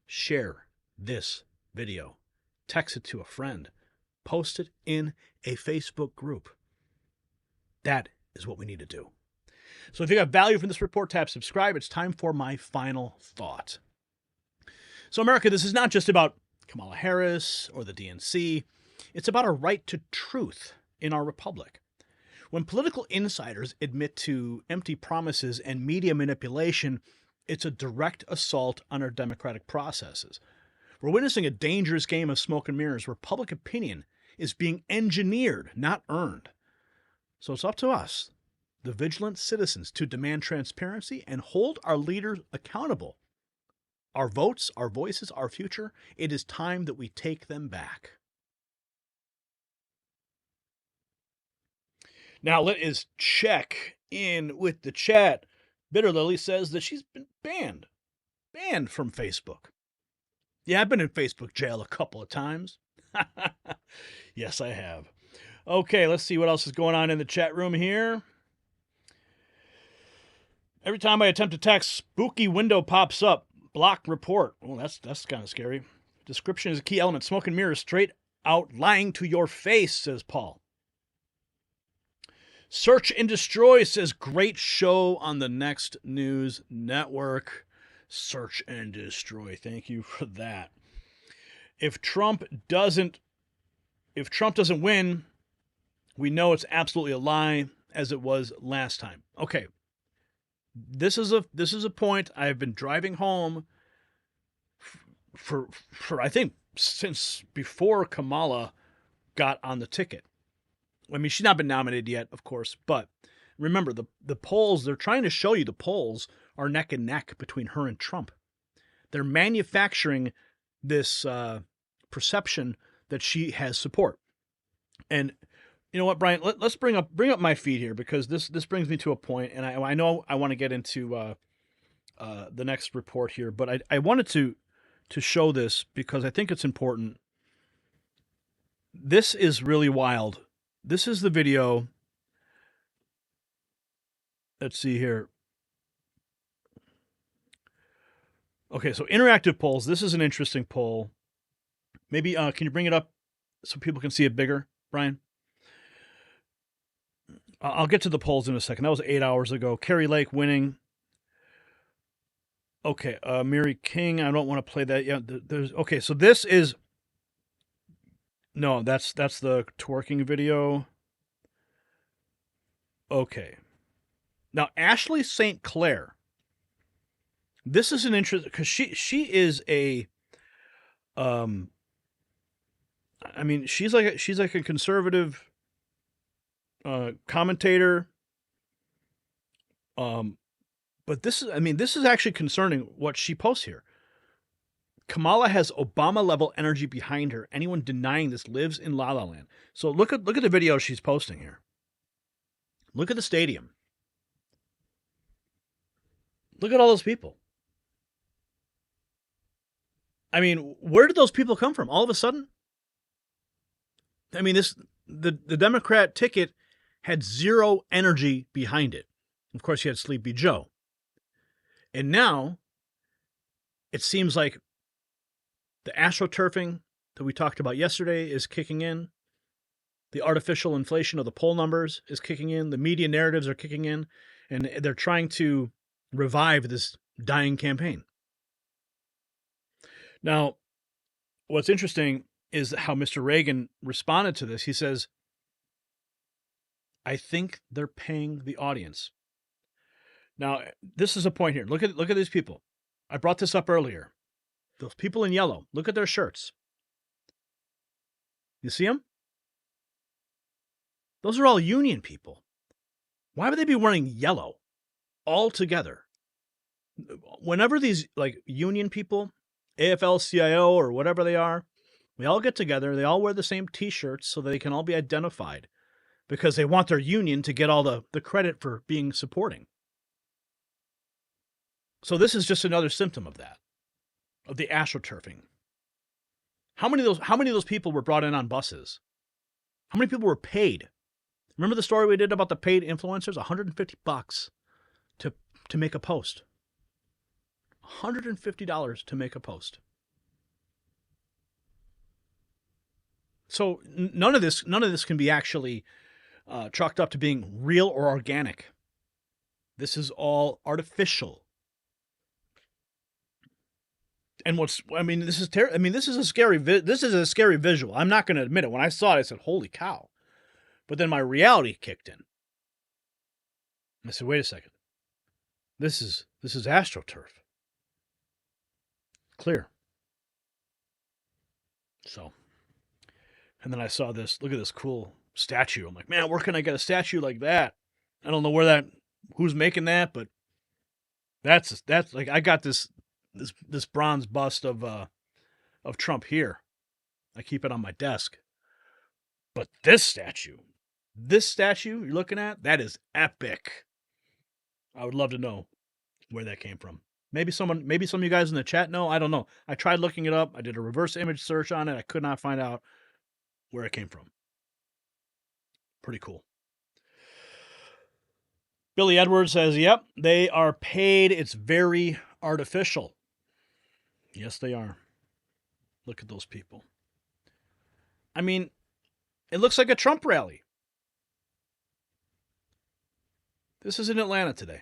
[SPEAKER 1] Share this video. Text it to a friend. Post it in a Facebook group. That is what we need to do. So if you got value from this report, tap subscribe. It's time for my final thought. So America, this is not just about Kamala Harris or the DNC. It's about our right to truth in our republic. When political insiders admit to empty promises and media manipulation, it's a direct assault on our democratic processes. We're witnessing a dangerous game of smoke and mirrors where public opinion is being engineered, not earned. So it's up to us, the vigilant citizens, to demand transparency and hold our leaders accountable. Our votes, our voices, our future, it is time that we take them back. Now let us check in with the chat. Bitter Lily says that she's been banned from Facebook. Yeah, I've been in Facebook jail a couple of times. Yes, I have. Okay, let's see what else is going on in the chat room here. Every time I attempt to text, spooky window pops up. Block report. Oh, that's kind of scary. Description is a key element. Smoke and mirrors, straight out lying to your face, says Paul. Search and Destroy says, great show on the Next News Network. Search and Destroy. Thank you for that. If Trump doesn't win, we know it's absolutely a lie, as it was last time. Okay. This is a point I've been driving home for I think since before Kamala got on the ticket. I mean, she's not been nominated yet, of course, but remember the polls, they're trying to show you the polls are neck and neck between her and Trump. They're manufacturing this perception that she has support. And you know what, Brian? Let's bring up my feed here, because this brings me to a point, and I know I want to get into the next report here, but I wanted to show this because I think it's important. This is really wild. This is the video. Let's see here. Okay, so interactive polls. This is an interesting poll. Maybe can you bring it up so people can see it bigger, Brian? I'll get to the polls in a second. That was 8 hours ago. Carrie Lake winning. Okay, Mary King. I don't want to play that yet. Okay, so this is. No, that's the twerking video. Okay. Now Ashley St. Clair. This is an interesting, because she is a. I mean, she's like a conservative commentator. But this is actually concerning what she posts here. Kamala has Obama-level energy behind her. Anyone denying this lives in La La Land. So look at the video she's posting here. Look at the stadium. Look at all those people. I mean, where did those people come from? All of a sudden? I mean, the Democrat ticket had zero energy behind it. Of course, you had Sleepy Joe. And now, it seems like the astroturfing that we talked about yesterday is kicking in. The artificial inflation of the poll numbers is kicking in. The media narratives are kicking in. And they're trying to revive this dying campaign. Now, what's interesting is how Mr. Reagan responded to this. He says, I think they're paying the audience. Now, this is a point here. Look at these people. I brought this up earlier. Those people in yellow. Look at their shirts. You see them? Those are all union people. Why would they be wearing yellow all together? Whenever these union people, AFL-CIO or whatever they are, we all get together. They all wear the same T-shirts so that they can all be identified, because they want their union to get all the credit for being supporting. So this is just another symptom of that, of the astroturfing. How many of those people were brought in on buses? How many people were paid? Remember the story we did about the paid influencers? $150 to make a post. $150 to make a post. So none of this can be actually chalked up to being real or organic. This is all artificial. And this is a scary visual. I'm not going to admit it. When I saw it, I said, "Holy cow!" But then my reality kicked in. I said, "Wait a second. This is AstroTurf. Clear." So, and then I saw this. Look at this cool statue. I'm like, man, where can I get a statue like that? I don't know who's making that, but that's like, I got this bronze bust of Trump here. I keep it on my desk. But this statue you're looking at, that is epic. I would love to know where that came from. Maybe some of you guys in the chat know. I don't know. I tried looking it up. I did a reverse image search on it. I could not find out where it came from. Pretty cool. Billy Edwards says, "Yep, they are paid. It's very artificial." Yes, they are. Look at those people. I mean, it looks like a Trump rally. This is in Atlanta today.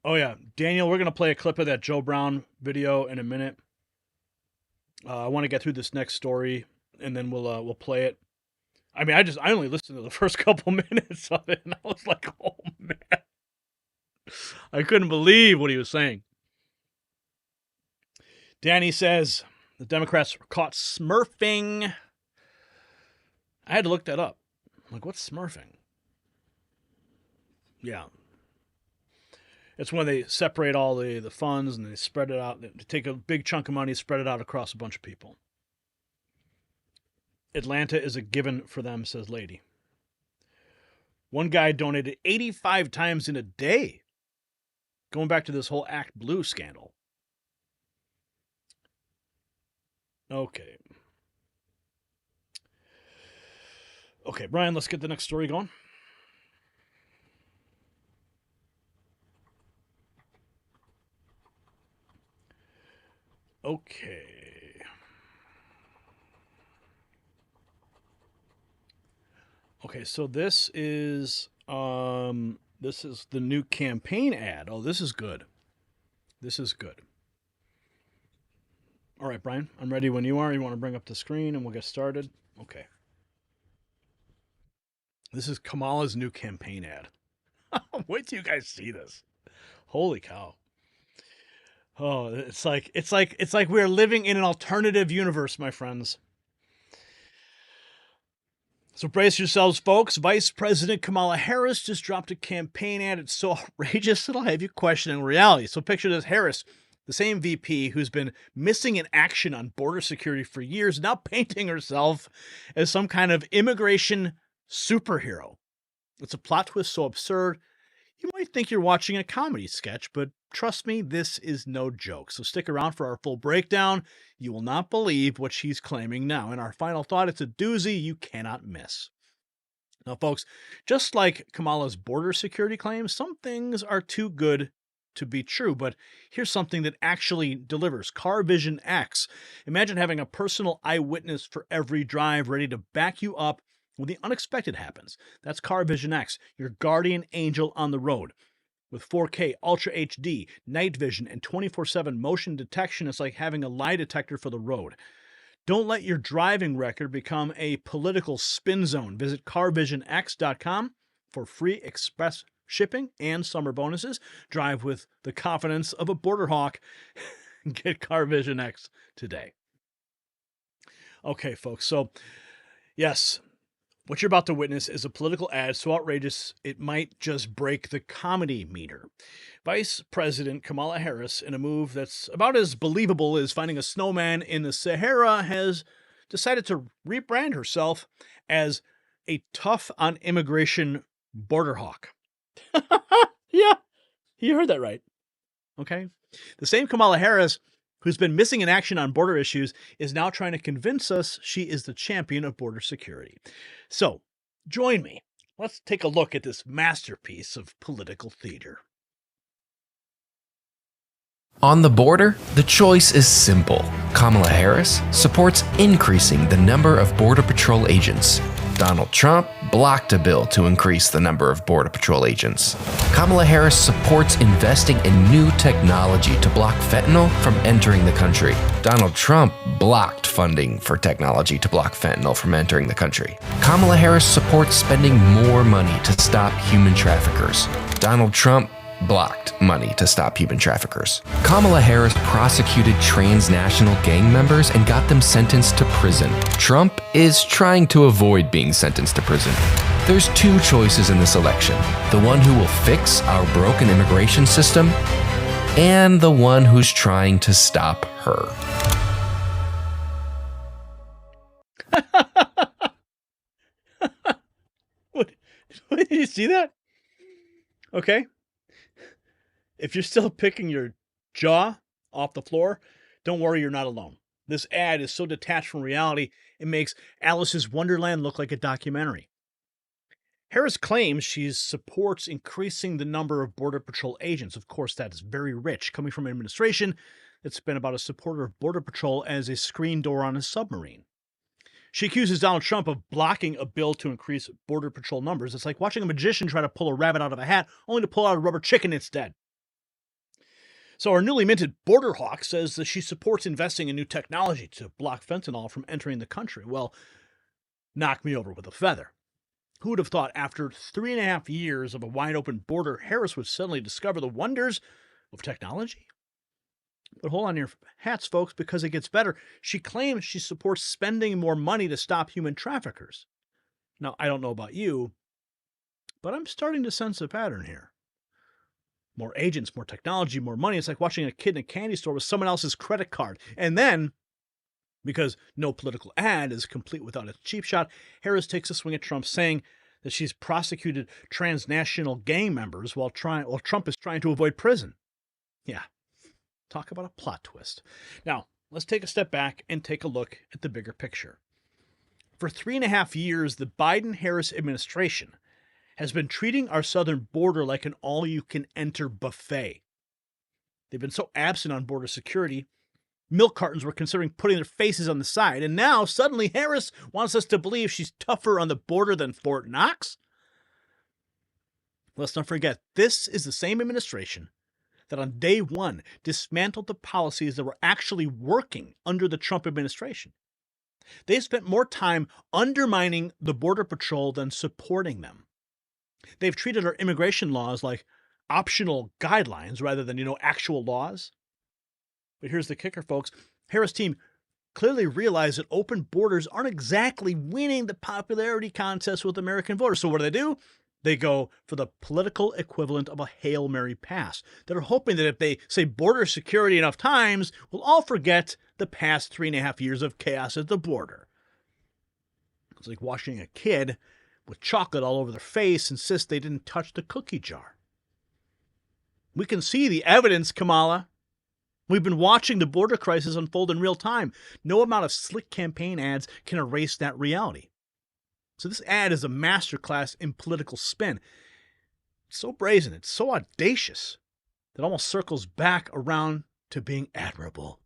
[SPEAKER 1] Oh, yeah. Daniel, we're going to play a clip of that Joe Brown video in a minute. I want to get through this next story, and then we'll play it. I mean, I only listened to the first couple minutes of it, and I was like, oh, man. I couldn't believe what he was saying. Danny says the Democrats were caught smurfing. I had to look that up. I'm like, what's smurfing? Yeah. It's when they separate all the funds and they spread it out. They take a big chunk of money, spread it out across a bunch of people. Atlanta is a given for them, says Lady. One guy donated 85 times in a day. Going back to this whole Act Blue scandal. Okay. Okay, Brian, let's get the next story going. Okay. Okay, so this is the new campaign ad. Oh, this is good. This is good. All right, Brian, I'm ready when you are. You want to bring up the screen and we'll get started? Okay. This is Kamala's new campaign ad. Wait till you guys see this. Holy cow. Oh, it's like we're living in an alternative universe, my friends. So brace yourselves, folks. Vice President Kamala Harris just dropped a campaign ad. It's so outrageous, it'll have you questioning reality. So picture this: Harris, the same VP who's been missing in action on border security for years, now painting herself as some kind of immigration superhero. It's a plot twist so absurd, you might think you're watching a comedy sketch, but trust me, this is no joke. So stick around for our full breakdown. You will not believe what she's claiming now. In our final thought, it's a doozy you cannot miss. Now, folks, just like Kamala's border security claims, some things are too good to be true, but here's something that actually delivers. Car Vision X. Imagine having a personal eyewitness for every drive ready to back you up when the unexpected happens. That's Car Vision X, your guardian angel on the road. With 4K, Ultra HD, night vision, and 24/7 motion detection, it's like having a lie detector for the road. Don't let your driving record become a political spin zone. Visit carvisionx.com for free express shipping and summer bonuses. Drive with the confidence of a border hawk. Get Car Vision X today. Okay, folks, so yes, what you're about to witness is a political ad so outrageous it might just break the comedy meter. Vice President Kamala Harris, in a move that's about as believable as finding a snowman in the Sahara, has decided to rebrand herself as a tough on immigration border hawk. Yeah, you heard that right. Okay. The same Kamala Harris, who's been missing in action on border issues, is now trying to convince us she is the champion of border security. So, join me. Let's take a look at this masterpiece of political theater.
[SPEAKER 2] On the border, the choice is simple. Kamala Harris supports increasing the number of Border Patrol agents. Donald Trump blocked a bill to increase the number of Border Patrol agents. Kamala Harris supports investing in new technology to block fentanyl from entering the country. Donald Trump blocked funding for technology to block fentanyl from entering the country. Kamala Harris supports spending more money to stop human traffickers. Donald Trump blocked money to stop human traffickers. Kamala Harris prosecuted transnational gang members and got them sentenced to prison. Trump is trying to avoid being sentenced to prison. There's two choices in this election: the one who will fix our broken immigration system, and the one who's trying to stop her.
[SPEAKER 1] What? Did you see that? Okay. If you're still picking your jaw off the floor, don't worry, you're not alone. This ad is so detached from reality, it makes Alice's Wonderland look like a documentary. Harris claims she supports increasing the number of Border Patrol agents. Of course, that is very rich, coming from an administration that's been about a supporter of Border Patrol as a screen door on a submarine. She accuses Donald Trump of blocking a bill to increase Border Patrol numbers. It's like watching a magician try to pull a rabbit out of a hat, only to pull out a rubber chicken instead. So our newly minted border hawk says that she supports investing in new technology to block fentanyl from entering the country. Well, knock me over with a feather. Who would have thought after 3.5 years of a wide-open border, Harris would suddenly discover the wonders of technology? But hold on your hats, folks, because it gets better. She claims she supports spending more money to stop human traffickers. Now, I don't know about you, but I'm starting to sense a pattern here. More agents, more technology, more money. It's like watching a kid in a candy store with someone else's credit card. And then, because no political ad is complete without a cheap shot, Harris takes a swing at Trump, saying that she's prosecuted transnational gang members while Trump is trying to avoid prison. Yeah, talk about a plot twist. Now, let's take a step back and take a look at the bigger picture. For 3.5 years, the Biden-Harris administration has been treating our southern border like an all-you-can-enter buffet. They've been so absent on border security, milk cartons were considering putting their faces on the side, and now suddenly Harris wants us to believe she's tougher on the border than Fort Knox? Let's not forget, this is the same administration that on day one dismantled the policies that were actually working under the Trump administration. They spent more time undermining the Border Patrol than supporting them. They've treated our immigration laws like optional guidelines rather than, actual laws. But here's the kicker, folks. Harris' team clearly realized that open borders aren't exactly winning the popularity contest with American voters. So what do? They go for the political equivalent of a Hail Mary pass. They're hoping that if they say border security enough times, we'll all forget the past 3.5 years of chaos at the border. It's like watching a kid with chocolate all over their face insist they didn't touch the cookie jar. We can see the evidence, Kamala. We've been watching the border crisis unfold in real time. No amount of slick campaign ads can erase that reality. So this ad is a masterclass in political spin. It's so brazen, it's so audacious, that almost circles back around to being admirable.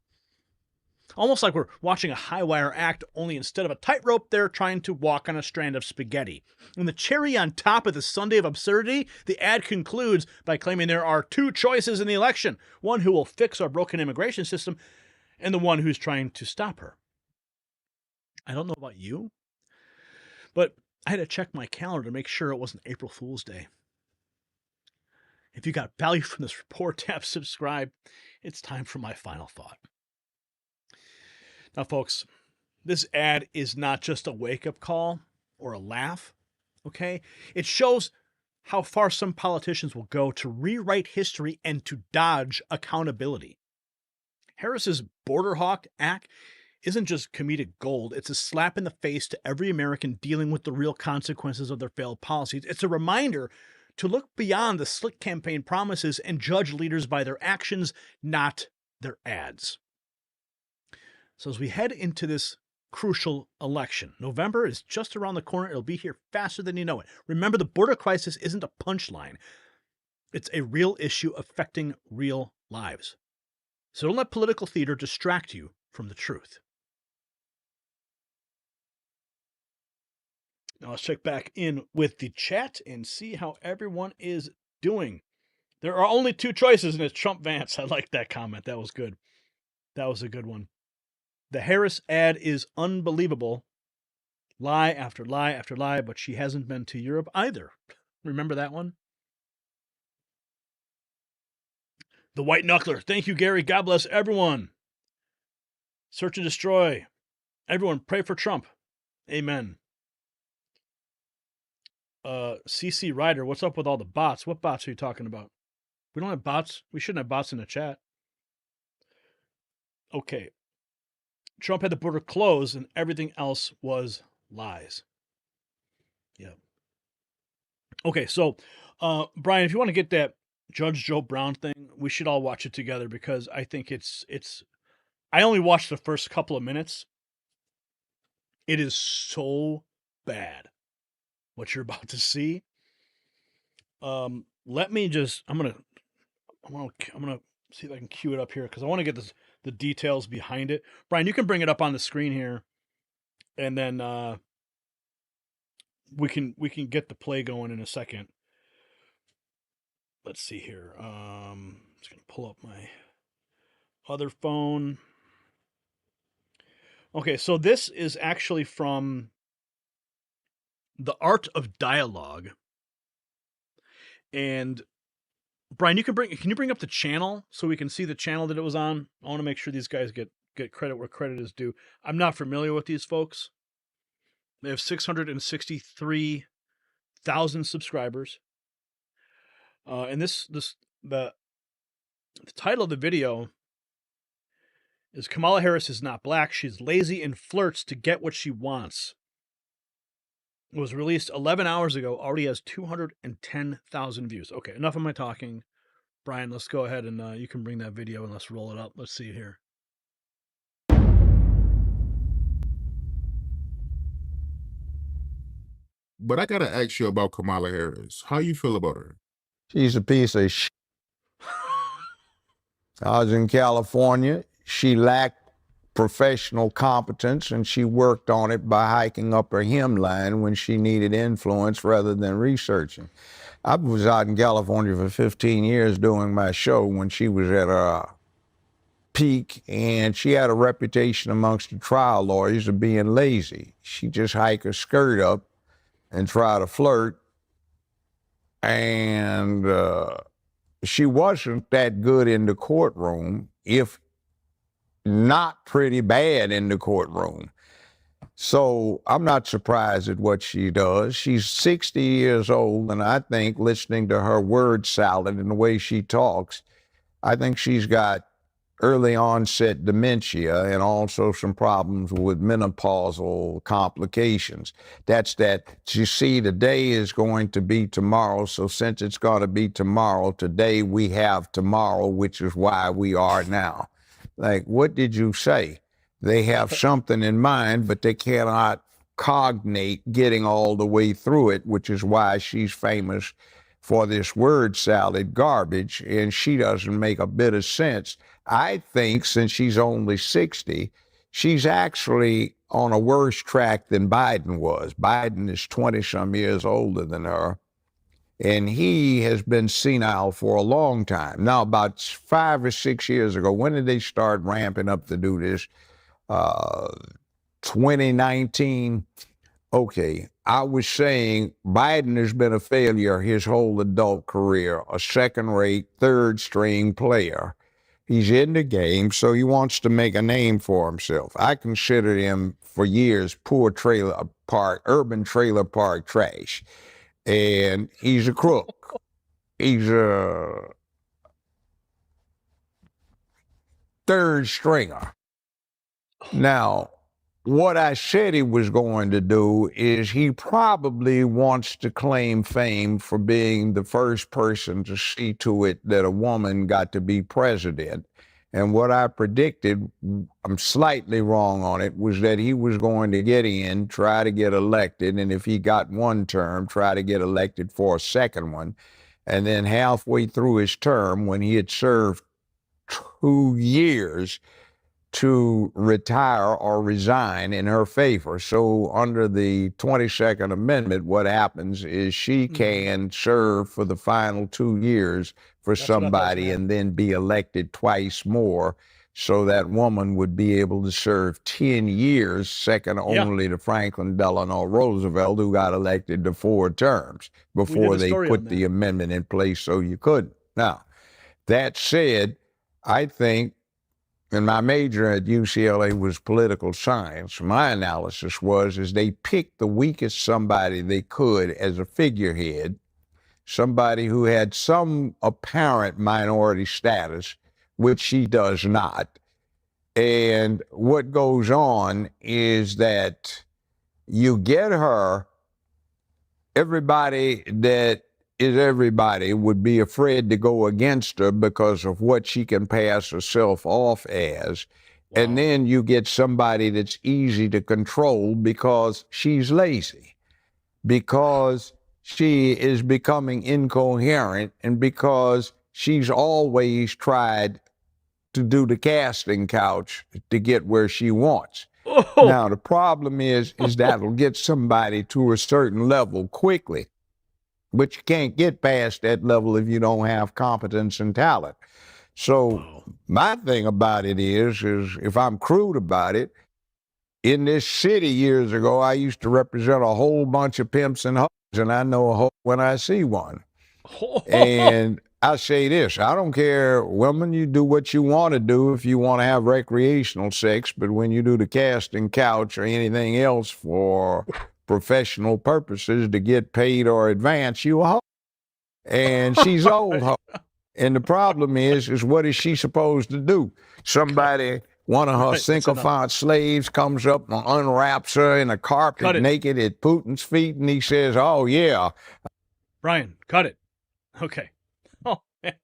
[SPEAKER 1] Almost like we're watching a high wire act, only instead of a tightrope, they're trying to walk on a strand of spaghetti. And the cherry on top of the sundae of absurdity, the ad concludes by claiming there are two choices in the election: one who will fix our broken immigration system, and the one who's trying to stop her. I don't know about you, but I had to check my calendar to make sure it wasn't April Fool's Day. If you got value from this report, tap subscribe. It's time for my final thought. Now, folks, this ad is not just a wake-up call or a laugh, okay? It shows how far some politicians will go to rewrite history and to dodge accountability. Harris's Border Hawk act isn't just comedic gold. It's a slap in the face to every American dealing with the real consequences of their failed policies. It's a reminder to look beyond the slick campaign promises and judge leaders by their actions, not their ads. So as we head into this crucial election, November is just around the corner. It'll be here faster than you know it. Remember, the border crisis isn't a punchline. It's a real issue affecting real lives. So don't let political theater distract you from the truth. Now let's check back in with the chat and see how everyone is doing. There are only two choices, and it's Trump Vance. I like that comment. That was good. That was a good one. The Harris ad is unbelievable. Lie after lie after lie, but she hasn't been to Europe either. Remember that one? The White Knuckler. Thank you, Gary. God bless everyone. Search and destroy. Everyone, pray for Trump. Amen. CC Ryder, what's up with all the bots? What bots are you talking about? We don't have bots. We shouldn't have bots in the chat. Okay. Trump had the border closed and everything else was lies. Yeah. Okay, so Brian, if you want to get that Judge Joe Brown thing, we should all watch it together because I think it's I only watched the first couple of minutes. It is so bad what you're about to see. Let me just I'm gonna see if I can cue it up here because I want to get the details behind it. Brian, you can bring it up on the screen here, and then we can get the play going in a second. Let's see here. Just gonna pull up my other phone. Okay, so this is actually from The Art of Dialogue. And Brian, can you bring up the channel so we can see the channel that it was on? I want to make sure these guys get credit where credit is due. I'm not familiar with these folks. They have 663,000 subscribers. And the title of the video is Kamala Harris is not black. She's lazy and flirts to get what she wants. It was released 11 hours ago. Already has 210,000 views. Okay, enough of my talking. Brian, let's go ahead and you can bring that video and let's roll it up. Let's see here.
[SPEAKER 3] But I gotta ask you about Kamala Harris. How you feel about her?
[SPEAKER 4] She's a piece of shit. I was in California. She lacked professional competence, and she worked on it by hiking up her hemline when she needed influence rather than researching. I was out in California for 15 years doing my show when she was at her peak, and she had a reputation amongst the trial lawyers of being lazy. She just hike her skirt up and try to flirt, and she wasn't that good in the courtroom, if not pretty bad in the courtroom. So I'm not surprised at what she does. She's 60 years old, and I think listening to her word salad and the way she talks, I think she's got early onset dementia and also some problems with menopausal complications. That's that, you see, today is going to be tomorrow, so since it's going to be tomorrow, today we have tomorrow, which is why we are now. Like, what did you say? They have something in mind, but they cannot cognate getting all the way through it, which is why she's famous for this word salad garbage, and she doesn't make a bit of sense. I think since she's only 60, she's actually on a worse track than Biden was. Biden is 20-some years older than her, and he has been senile for a long time. Now, about 5 or 6 years ago, when did they start ramping up to do this? 2019. Okay, I was saying Biden has been a failure his whole adult career, a second-rate, third-string player. He's in the game, so he wants to make a name for himself. I considered him for years poor trailer park, urban trailer park trash. And he's a crook. He's a third stringer. Now, what I said he was going to do is he probably wants to claim fame for being the first person to see to it that a woman got to be president. And what I predicted, I'm slightly wrong on it, was that he was going to get in, try to get elected, and if he got one term, try to get elected for a second one. And then halfway through his term, when he had served 2 years, to retire or resign in her favor. So under the 22nd Amendment, what happens is she can serve for the final 2 years for somebody and then be elected twice more. So that woman would be able to serve 10 years, second only to Franklin Delano Roosevelt, who got elected to 4 terms before they put the amendment in place so you couldn't. Now, that said, I think, and my major at UCLA was political science. My analysis is they picked the weakest somebody they could as a figurehead, somebody who had some apparent minority status, which she does not. And what goes on is that you get her, everybody that is everybody would be afraid to go against her because of what she can pass herself off as. Wow. And then you get somebody that's easy to control because she's lazy, because she is becoming incoherent, and because she's always tried to do the casting couch to get where she wants. Oh. Now, the problem is that'll get somebody to a certain level quickly. But you can't get past that level if you don't have competence and talent. So my thing about it is if I'm crude about it, in this city years ago, I used to represent a whole bunch of pimps and hoes, and I know a hoe when I see one. And I say this, I don't care, women, you do what you want to do if you want to have recreational sex, but when you do the casting couch or anything else for professional purposes to get paid or advance, you a hoe. And she's old hoe. And the problem is what is she supposed to do? Somebody, one of her sycophant slaves comes up and unwraps her in a carpet naked at Putin's feet, and he says, oh, yeah.
[SPEAKER 1] Brian, cut it. Okay. Oh, man.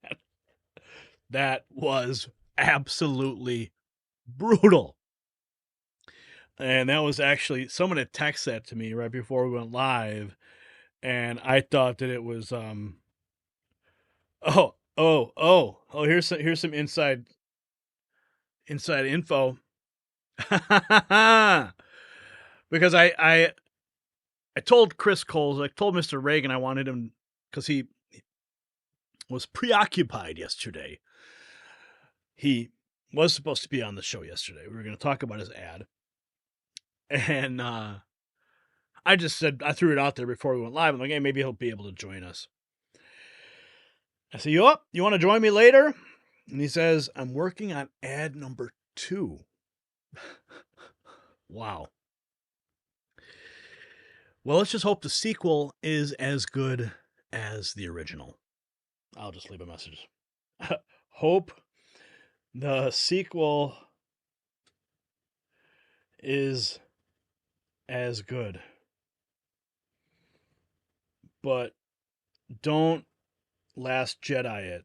[SPEAKER 1] That was absolutely brutal. And that was actually, someone had texted that to me right before we went live, and I thought that it was, here's some inside info. Because I told Chris Coles, I told Mr. Reagan I wanted him, because he was preoccupied yesterday. He was supposed to be on the show yesterday. We were going to talk about his ad. And I just said, I threw it out there before we went live. I'm like, hey, maybe he'll be able to join us. I said, you want to join me later? And he says, I'm working on ad number 2. Wow. Well, let's just hope the sequel is as good as the original. I'll just leave a message. Hope the sequel is as good. But don't Last Jedi it.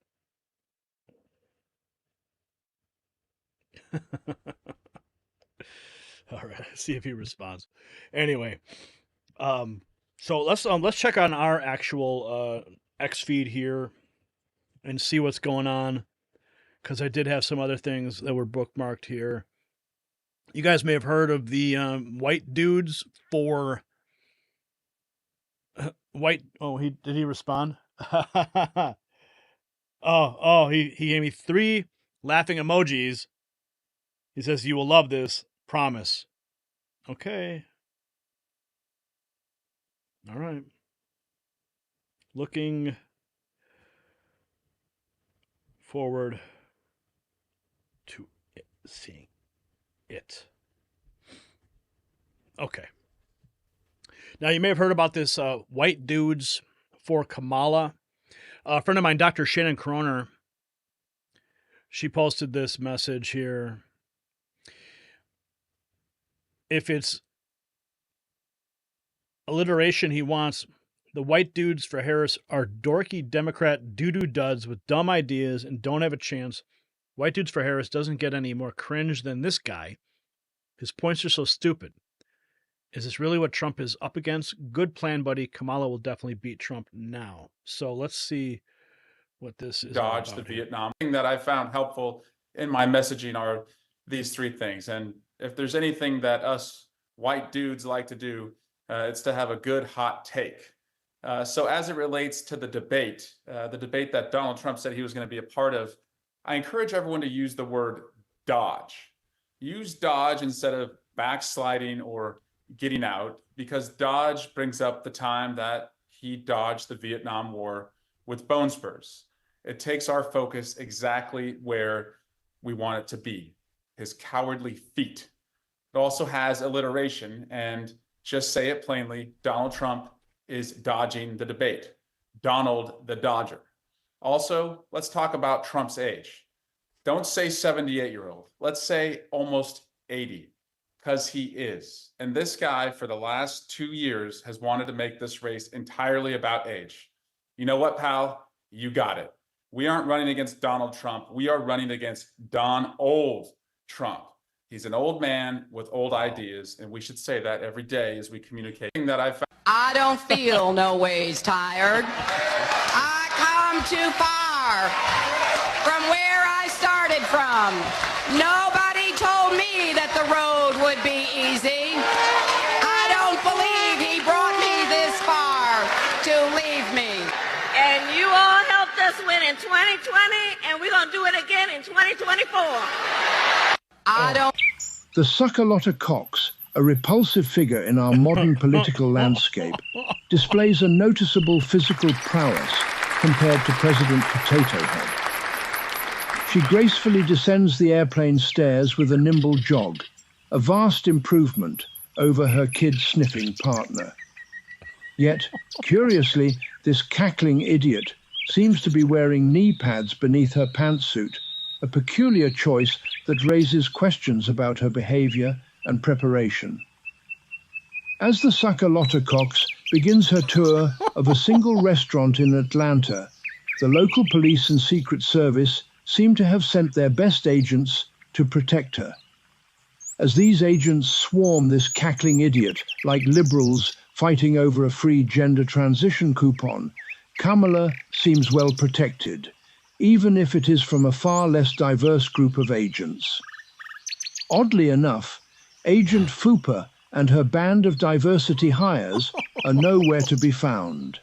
[SPEAKER 1] All right, see if he responds. Anyway, so let's check on our actual X feed here and see what's going on, because I did have some other things that were bookmarked here. You guys may have heard of the white dudes for white. Oh, did he respond? He gave me 3 laughing emojis. He says, you will love this. Promise. Okay. All right. Looking forward to seeing it. Okay. Now, you may have heard about this white dudes for Kamala. A friend of mine, Dr. Shannon Croner, she posted this message here. if it's alliteration he wants, the white dudes for Harris are dorky Democrat doo-doo duds with dumb ideas and don't have a chance. White dudes for Harris doesn't get any more cringe than this guy. His points are so stupid. Is this really what Trump is up against? Good plan, buddy. Kamala will definitely beat Trump now. So let's see what this is.
[SPEAKER 5] Dodge the Vietnam. The thing that I found helpful in my messaging are these three things. And if there's anything that us white dudes like to do, it's to have a good hot take. So as it relates to the debate that Donald Trump said he was going to be a part of, I encourage everyone to use the word dodge. Use dodge instead of backsliding or getting out, because dodge brings up the time that he dodged the Vietnam War with bone spurs. It takes our focus exactly where we want it to be, his cowardly feet. It also has alliteration, and just say it plainly, Donald Trump is dodging the debate. Donald the Dodger. Also, let's talk about Trump's age. Don't say 78-year-old. Let's say almost 80, because he is. And this guy, for the last 2 years, has wanted to make this race entirely about age. You know what, pal? You got it. We aren't running against Donald Trump. We are running against Old Trump. He's an old man with old ideas, and we should say that every day as we communicate. That
[SPEAKER 6] I don't feel no ways tired. I come too far from where I started from. Nobody told me that the road would be easy. I don't believe he brought me this far to leave me.
[SPEAKER 13] And you all helped us win in 2020, and we're going to do it again in 2024.
[SPEAKER 6] I don't.
[SPEAKER 23] The Suck-a-Lotta Cox, a repulsive figure in our modern political landscape, displays a noticeable physical prowess compared to President Potato Head. She gracefully descends the airplane stairs with a nimble jog, a vast improvement over her kid-sniffing partner. Yet, curiously, this cackling idiot seems to be wearing knee pads beneath her pantsuit, a peculiar choice that raises questions about her behavior and preparation. As the Suck-a-Lotta Cox begins her tour of a single restaurant in Atlanta, the local police and Secret Service seem to have sent their best agents to protect her. As these agents swarm this cackling idiot like liberals fighting over a free gender transition coupon, Kamala seems well protected, even if it is from a far less diverse group of agents. Oddly enough, Agent Fupa and her band of diversity hires are nowhere to be found.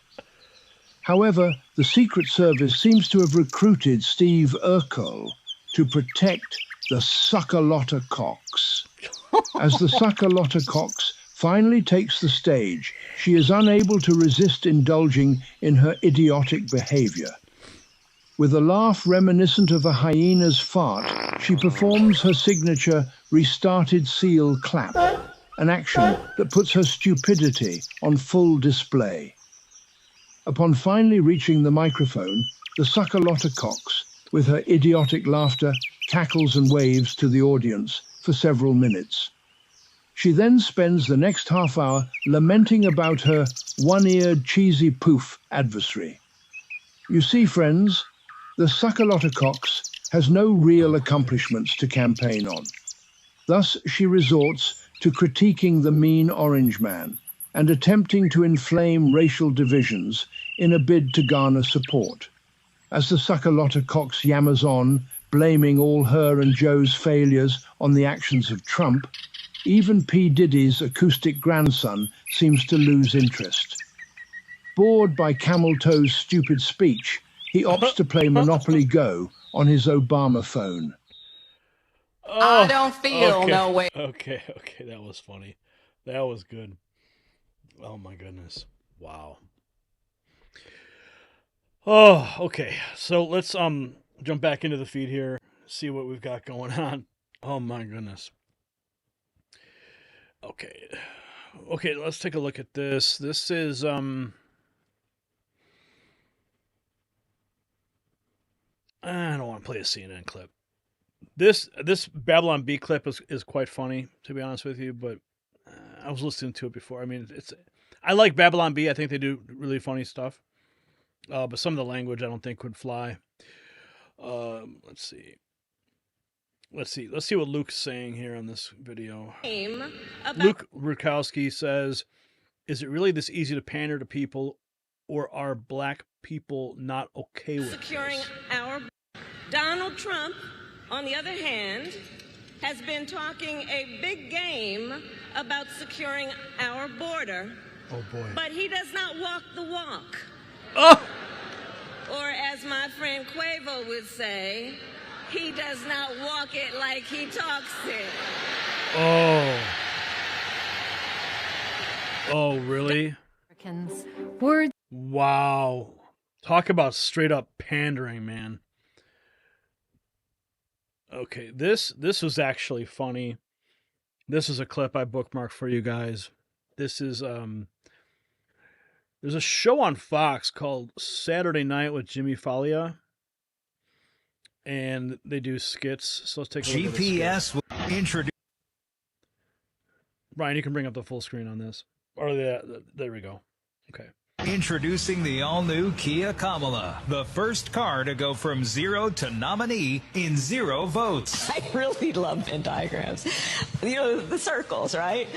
[SPEAKER 23] However, the Secret Service seems to have recruited Steve Urkel to protect the Suck-a-Lotta Cox. As the Suck-a-Lotta Cox finally takes the stage, she is unable to resist indulging in her idiotic behavior. With a laugh reminiscent of a hyena's fart, she performs her signature restarted seal clap, an action that puts her stupidity on full display. Upon finally reaching the microphone, the Suck-a-Lotta Cox, with her idiotic laughter, cackles and waves to the audience for several minutes. She then spends the next half hour lamenting about her one-eared cheesy poof adversary. You see, friends, the Suck-a-Lotta Cox has no real accomplishments to campaign on. Thus, she resorts to critiquing the mean orange man and attempting to inflame racial divisions in a bid to garner support. As the Suck-a-Lotta Cox yammers on, blaming all her and Joe's failures on the actions of Trump, even P. Diddy's acoustic grandson seems to lose interest. Bored by Camel Toe's stupid speech, he opts to play Monopoly Go on his Obama phone.
[SPEAKER 6] I don't feel no way.
[SPEAKER 1] Okay, that was funny. That was good. Oh my goodness. Wow. Oh, okay. So let's jump back into the feed here, see what we've got going on. Oh my goodness. Okay, let's take a look at this. This is I don't want to play a CNN clip. This Babylon Bee clip is quite funny, to be honest with you, but I was listening to it before. I mean, I like Babylon Bee. I think they do really funny stuff. But some of the language I don't think would fly. Let's see. Let's see what Luke's saying here on this video. Luke Rukowski says, "Is it really this easy to pander to people, or are black people not okay with
[SPEAKER 13] securing
[SPEAKER 1] this?"
[SPEAKER 13] our Donald Trump, on the other hand, has been talking a big game about securing our border.
[SPEAKER 1] Oh boy.
[SPEAKER 13] But he does not walk the walk.
[SPEAKER 1] Oh!
[SPEAKER 13] Or as my friend Quavo would say, he does not walk it like he talks it.
[SPEAKER 1] Oh. Oh, really?
[SPEAKER 7] Words.
[SPEAKER 1] Wow. Talk about straight up pandering, man. Okay, this was actually funny. This is a clip I bookmarked for you guys. This is there's a show on Fox called Saturday Night with Jimmy Fallon, and they do skits. So let's take a look at this.
[SPEAKER 8] GPS will introduce.
[SPEAKER 1] Brian, you can bring up the full screen on this. Or there we go. Okay.
[SPEAKER 8] Introducing the all-new Kia Kamala, the first car to go from 0 to nominee in 0 votes.
[SPEAKER 6] I really love Venn diagrams. You know, the circles, right?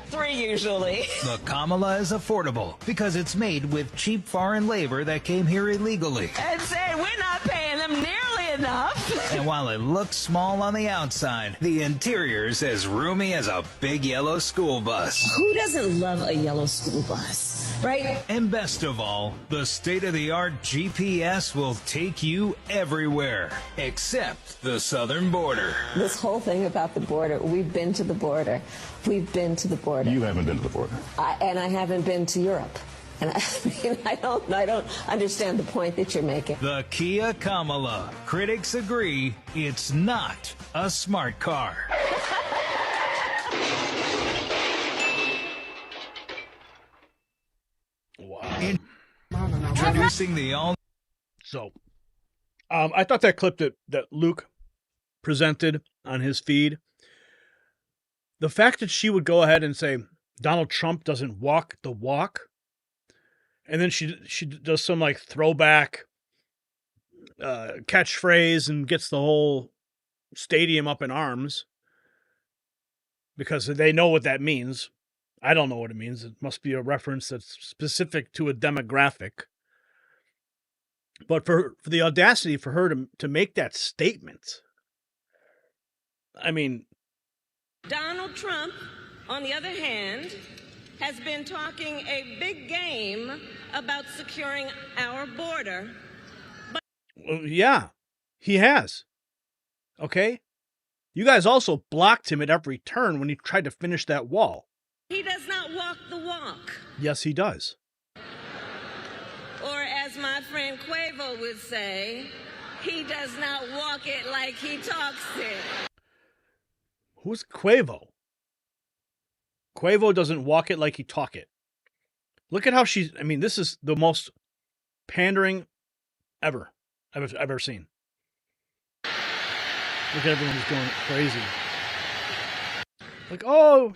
[SPEAKER 6] 3 usually.
[SPEAKER 8] The Kamala is affordable because it's made with cheap foreign labor that came here illegally.
[SPEAKER 6] And say we're not paying them nearly enough.
[SPEAKER 8] And while it looks small on the outside, the interior is as roomy as a big yellow school bus.
[SPEAKER 6] Who doesn't love a yellow school bus? Right?
[SPEAKER 8] And best of all, the state-of-the-art GPS will take you everywhere, except the southern border.
[SPEAKER 11] This whole thing about the border, we've been to the border. We've been to the border.
[SPEAKER 18] You haven't been to the border.
[SPEAKER 11] And I haven't been to Europe. And I don't understand the point that you're making.
[SPEAKER 8] The Kia Kamala. Critics agree it's not a smart car.
[SPEAKER 1] Wow.
[SPEAKER 8] Introducing the all.
[SPEAKER 1] So, I thought that clip that Luke presented on his feed, the fact that she would go ahead and say Donald Trump doesn't walk the walk, and then she does some like throwback catchphrase and gets the whole stadium up in arms because they know what that means. I don't know what it means. It must be a reference that's specific to a demographic. But for the audacity for her to make that statement, I mean...
[SPEAKER 13] Donald Trump, on the other hand, has been talking a big game about securing our border. But
[SPEAKER 1] yeah, he has. Okay? You guys also blocked him at every turn when he tried to finish that wall.
[SPEAKER 13] he does not walk the walk.
[SPEAKER 1] Yes, he does.
[SPEAKER 13] Or as my friend Quavo would say, he does not walk it like he talks it.
[SPEAKER 1] Who's Quavo? Quavo doesn't walk it like he talk it. Look at how she's... I mean, this is the most pandering I've ever seen. Look at everyone just going crazy. Like, oh,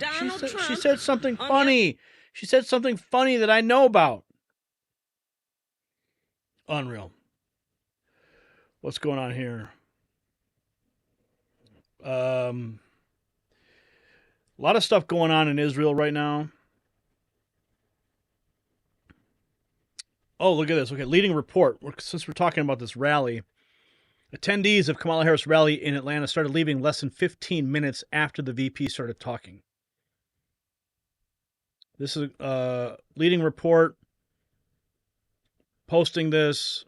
[SPEAKER 1] she said something funny. She said something funny that I know about. Unreal. What's going on here? A lot of stuff going on in Israel right now. Oh, look at this. Okay, leading report. Since we're talking about this rally, attendees of Kamala Harris rally in Atlanta started leaving less than 15 minutes after the VP started talking. This is a leading report posting this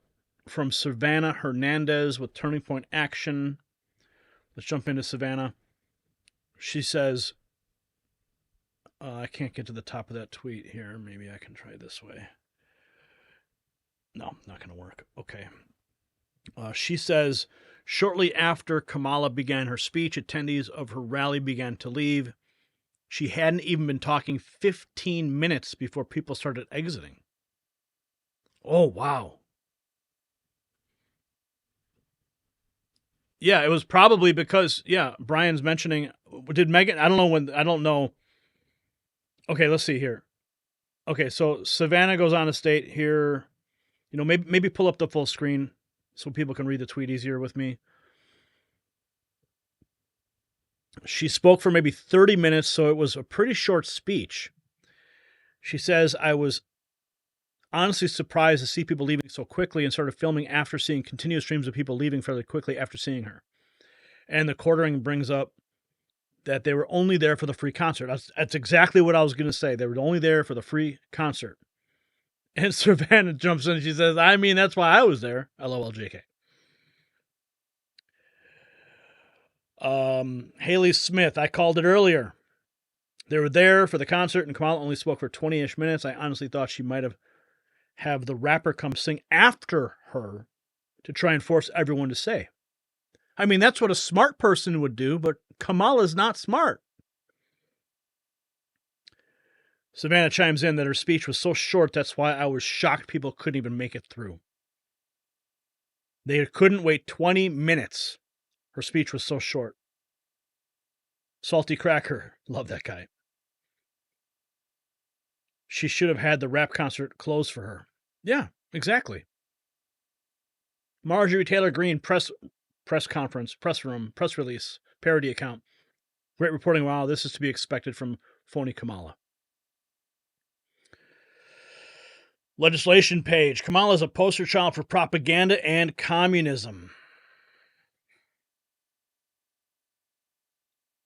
[SPEAKER 1] from Savannah Hernandez with Turning Point Action. Let's jump into Savannah. She says, I can't get to the top of that tweet here. Maybe I can try this way. No, not going to work. Okay. She says, shortly after Kamala began her speech, attendees of her rally began to leave. She hadn't even been talking 15 minutes before people started exiting. Oh, wow. Yeah, it was probably because, Brian's mentioning, did Megan, I don't know Okay, let's see here. Okay, so Savannah goes on to state here, maybe pull up the full screen so people can read the tweet easier with me. She spoke for maybe 30 minutes, so it was a pretty short speech. She says, I was honestly surprised to see people leaving so quickly and started filming after seeing continuous streams of people leaving fairly quickly after seeing her. And the quartering brings up that they were only there for the free concert. That's exactly what I was going to say. They were only there for the free concert. And Savannah jumps in and she says, I mean, that's why I was there. LOL JK. Haley Smith, I called it earlier. They were there for the concert and Kamala only spoke for 20-ish minutes. I honestly thought she might have the rapper come sing after her to try and force everyone to say. I mean, that's what a smart person would do, but Kamala's not smart. Savannah chimes in that her speech was so short, that's why I was shocked people couldn't even make it through. They couldn't wait 20 minutes. Her speech was so short. Salty Cracker, love that guy. She should have had the rap concert closed for her. Yeah, exactly. Marjorie Taylor Greene, press conference, press room, press release, parody account. Great reporting. Wow, this is to be expected from phony Kamala. Legislation page. Kamala is a poster child for propaganda and communism.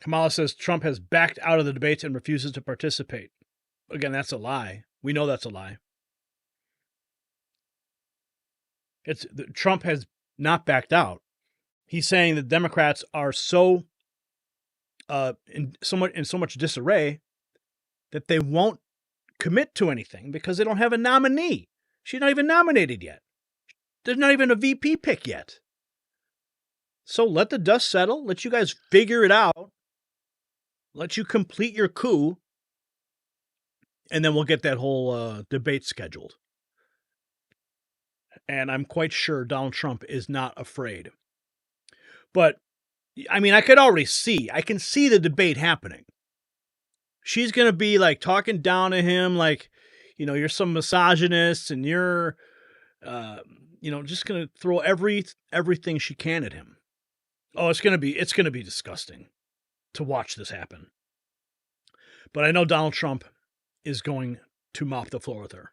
[SPEAKER 1] Kamala says Trump has backed out of the debates and refuses to participate. Again, that's a lie. We know that's a lie. Trump has not backed out. He's saying the Democrats are so in so much disarray that they won't commit to anything because they don't have a nominee. She's not even nominated yet. There's not even a VP pick yet. So let the dust settle. Let you guys figure it out. Let you complete your coup. And then we'll get that whole debate scheduled. And I'm quite sure Donald Trump is not afraid. But, I mean, I can see the debate happening. She's going to be like talking down to him like, you're some misogynist and you're, just going to throw everything she can at him. Oh, it's going to be disgusting to watch this happen. But I know Donald Trump is going to mop the floor with her.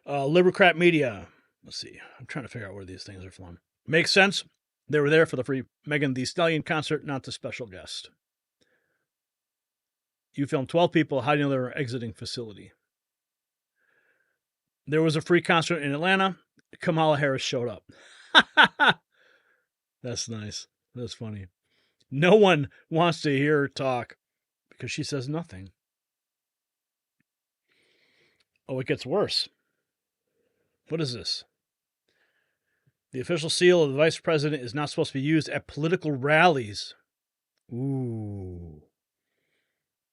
[SPEAKER 1] Libercrat Media. Let's see. I'm trying to figure out where these things are from. Makes sense. They were there for the free Megan Thee Stallion concert, not the special guest. You filmed 12 people. How do you know they were exiting facility? There was a free concert in Atlanta. Kamala Harris showed up. That's nice. That's funny. No one wants to hear her talk because she says nothing. Oh, it gets worse. What is this? The official seal of the vice president is not supposed to be used at political rallies. Ooh.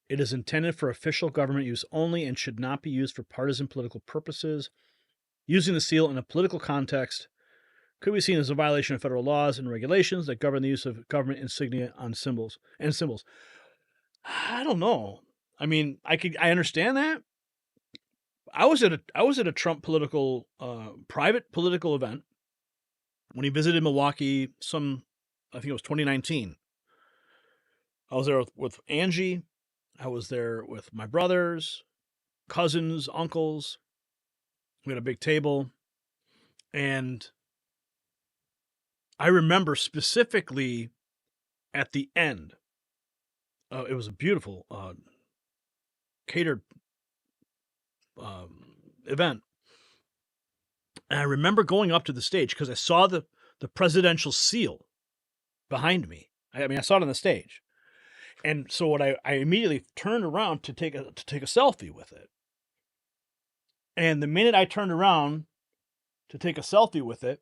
[SPEAKER 1] It is intended for official government use only and should not be used for partisan political purposes. Using the seal in a political context could be seen as a violation of federal laws and regulations that govern the use of government insignia on symbols. I don't know. I mean, I understand that. I was at a Trump political private political event when he visited Milwaukee. I think it was 2019. I was there with Angie. I was there with my brothers, cousins, uncles. We had a big table, and I remember specifically at the end. It was a beautiful catered event. And I remember going up to the stage because I saw the presidential seal behind me. I saw it on the stage. And so what I immediately turned around to take a selfie with it. And the minute I turned around to take a selfie with it,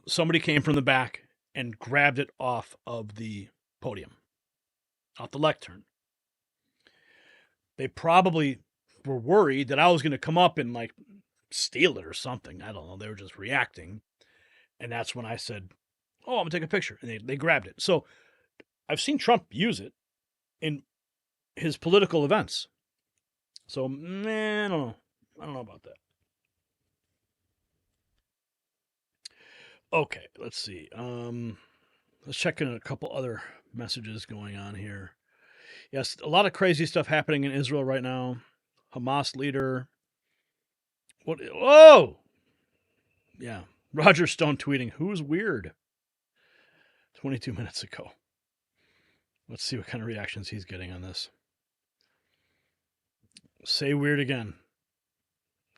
[SPEAKER 1] somebody came from the back and grabbed it off of the podium, off the lectern. They probably were worried that I was going to come up and like steal it or something. I don't know. They were just reacting. And that's when I said, oh, I'm going to take a picture. And they grabbed it. So I've seen Trump use it in his political events. So, man, I don't know. I don't know about that. Okay, let's see. Let's check in a couple other messages going on here. Yes, a lot of crazy stuff happening in Israel right now. Hamas leader. What? Oh! Yeah. Roger Stone tweeting, who's weird? 22 minutes ago. Let's see what kind of reactions he's getting on this. Say weird again.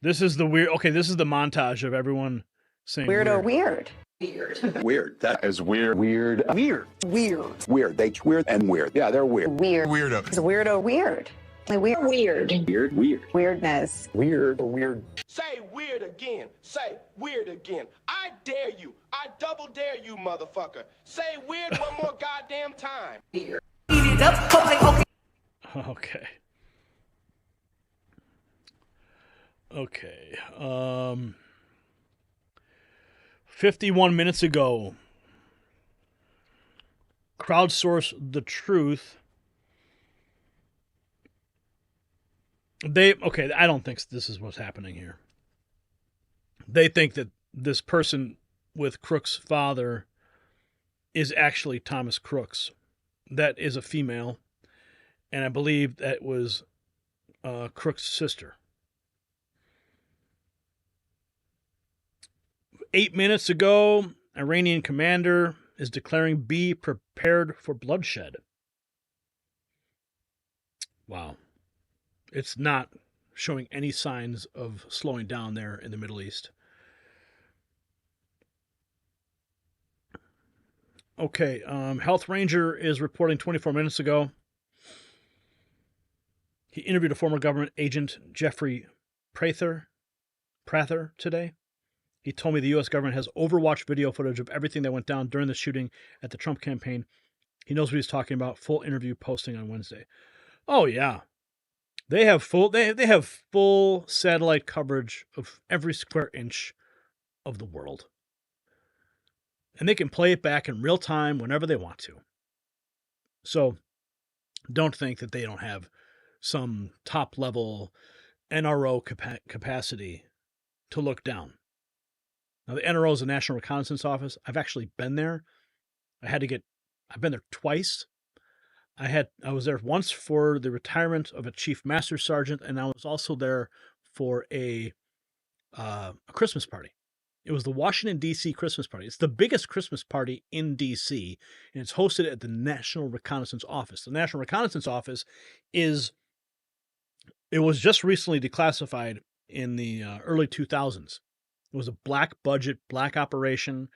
[SPEAKER 1] This is the weird. Okay, this is the montage of everyone saying
[SPEAKER 17] Weird or
[SPEAKER 1] weird.
[SPEAKER 17] weird?
[SPEAKER 9] Weird. That is weird. Weird.
[SPEAKER 17] Weird. Weird.
[SPEAKER 9] Weird. They weird and weird. Yeah, they're weird.
[SPEAKER 17] Weird.
[SPEAKER 9] Weirdo.
[SPEAKER 17] Is weird or weird? Weird. Weird.
[SPEAKER 9] Weird. Weird.
[SPEAKER 17] Weirdness.
[SPEAKER 9] Weird. Weird.
[SPEAKER 10] Say weird again. Say weird again. I dare you. I double dare you, motherfucker. Say weird one more goddamn time.
[SPEAKER 17] Weird.
[SPEAKER 1] Okay. Okay. 51 minutes ago, crowdsource the truth. I don't think this is what's happening here. They think that this person with Crook's father is actually Thomas Crooks. That is a female, and I believe that was Crook's sister. 8 minutes ago, Iranian commander is declaring be prepared for bloodshed. Wow. It's not showing any signs of slowing down there in the Middle East. Okay, Health Ranger is reporting 24 minutes ago. He interviewed a former government agent, Jeffrey Prather, today. He told me the U.S. government has Overwatch video footage of everything that went down during the shooting at the Trump campaign. He knows what he's talking about. Full interview posting on Wednesday. Oh, yeah. They have full satellite coverage of every square inch of the world. And they can play it back in real time whenever they want to. So don't think that they don't have some top-level NRO capacity to look down. Now, the NRO is the National Reconnaissance Office. I've actually been there. I've been there twice. I was there once for the retirement of a chief master sergeant, and I was also there for a Christmas party. It was the Washington, D.C. Christmas party. It's the biggest Christmas party in D.C., and it's hosted at the National Reconnaissance Office. The National Reconnaissance Office was just recently declassified in the early 2000s. It was a black budget, black operation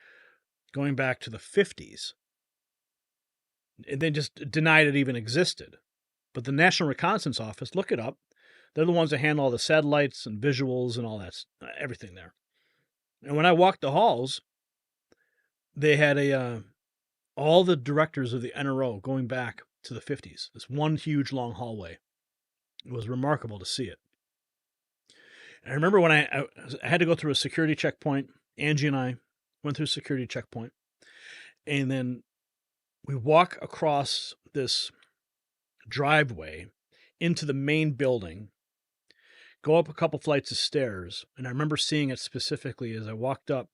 [SPEAKER 1] going back to the 50s. And they just denied it even existed. But the National Reconnaissance Office, look it up. They're the ones that handle all the satellites and visuals and all that, everything there. And when I walked the halls, they had all the directors of the NRO going back to the 50s. This one huge long hallway. It was remarkable to see it. And I remember when I had to go through a security checkpoint. Angie and I went through a security checkpoint. And then we walk across this driveway into the main building, go up a couple flights of stairs, and I remember seeing it specifically as I walked up.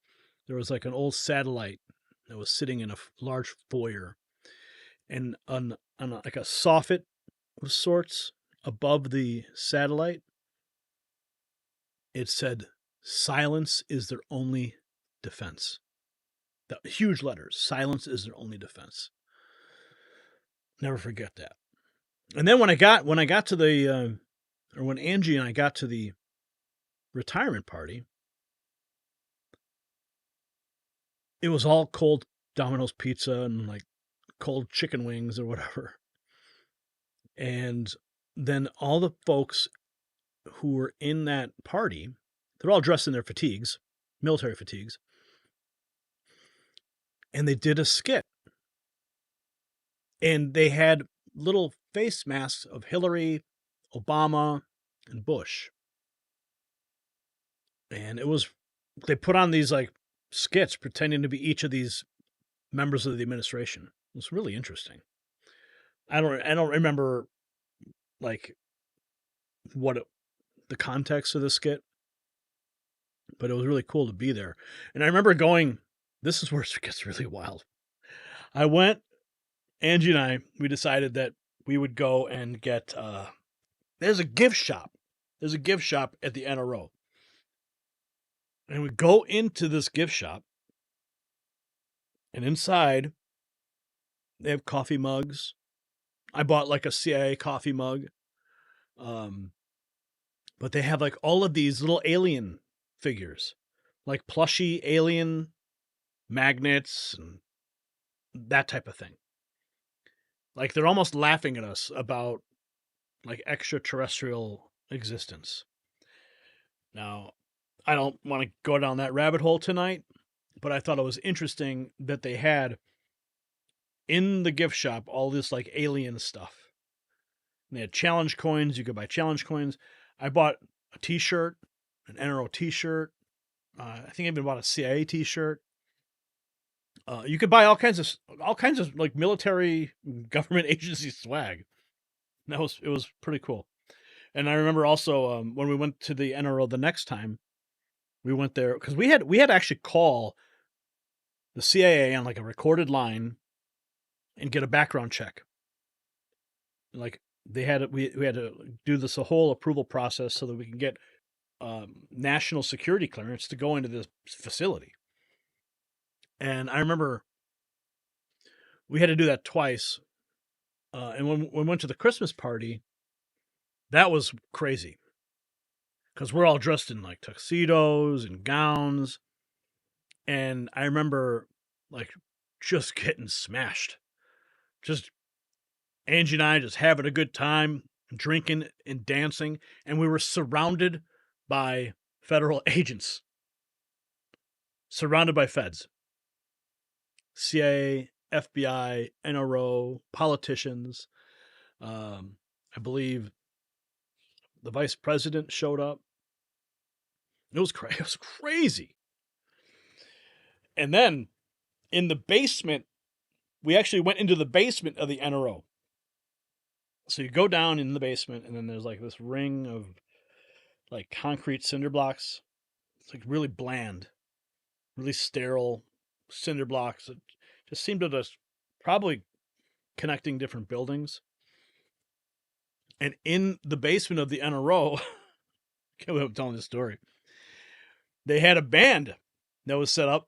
[SPEAKER 1] There was like an old satellite that was sitting in a large foyer, and on like a soffit of sorts above the satellite, it said, "Silence is their only defense." The huge letters, "Silence is their only defense." Never forget that. And then when Angie and I got to the retirement party, it was all cold Domino's pizza and like cold chicken wings or whatever. And then all the folks who were in that party, they're all dressed in their fatigues, military fatigues, and they did a skit. And they had little face masks of Hillary, Obama, and Bush. And they put on these like skits pretending to be each of these members of the administration. It was really interesting. I don't remember like the context of the skit, but it was really cool to be there. And I remember going, this is where it gets really wild. I went, Angie and we decided that we would go and get, there's a gift shop. There's a gift shop at the NRO. And we go into this gift shop, and inside, they have coffee mugs. I bought like a CIA coffee mug. But they have like all of these little alien figures, like plushy alien magnets and that type of thing. Like they're almost laughing at us about like extraterrestrial existence. Now, I don't want to go down that rabbit hole tonight, but I thought it was interesting that they had in the gift shop all this like alien stuff. And they had challenge coins. You could buy challenge coins. I bought a t-shirt, an NRO t-shirt. I think I even bought a CIA t-shirt. You could buy all kinds of like military government agency swag. It was pretty cool. And I remember also when we went to the NRO the next time, we went there because we had to actually call the CIA on like a recorded line and get a background check. Like we had to do this whole approval process so that we can get national security clearance to go into this facility. And I remember we had to do that twice. And when we went to the Christmas party, that was crazy. Because we're all dressed in like tuxedos and gowns. And I remember like just getting smashed. Just Angie and I just having a good time, drinking and dancing. And we were surrounded by federal agents. Surrounded by feds. CIA, FBI, NRO, politicians. I believe the vice president showed up. It was crazy. And then in the basement, we actually went into the basement of the NRO. So you go down in the basement, and then there's like this ring of like concrete cinder blocks. It's like really bland, really sterile cinder blocks that just seem to just probably connecting different buildings. And in the basement of the NRO, I can't believe I'm telling this story. They had a band that was set up,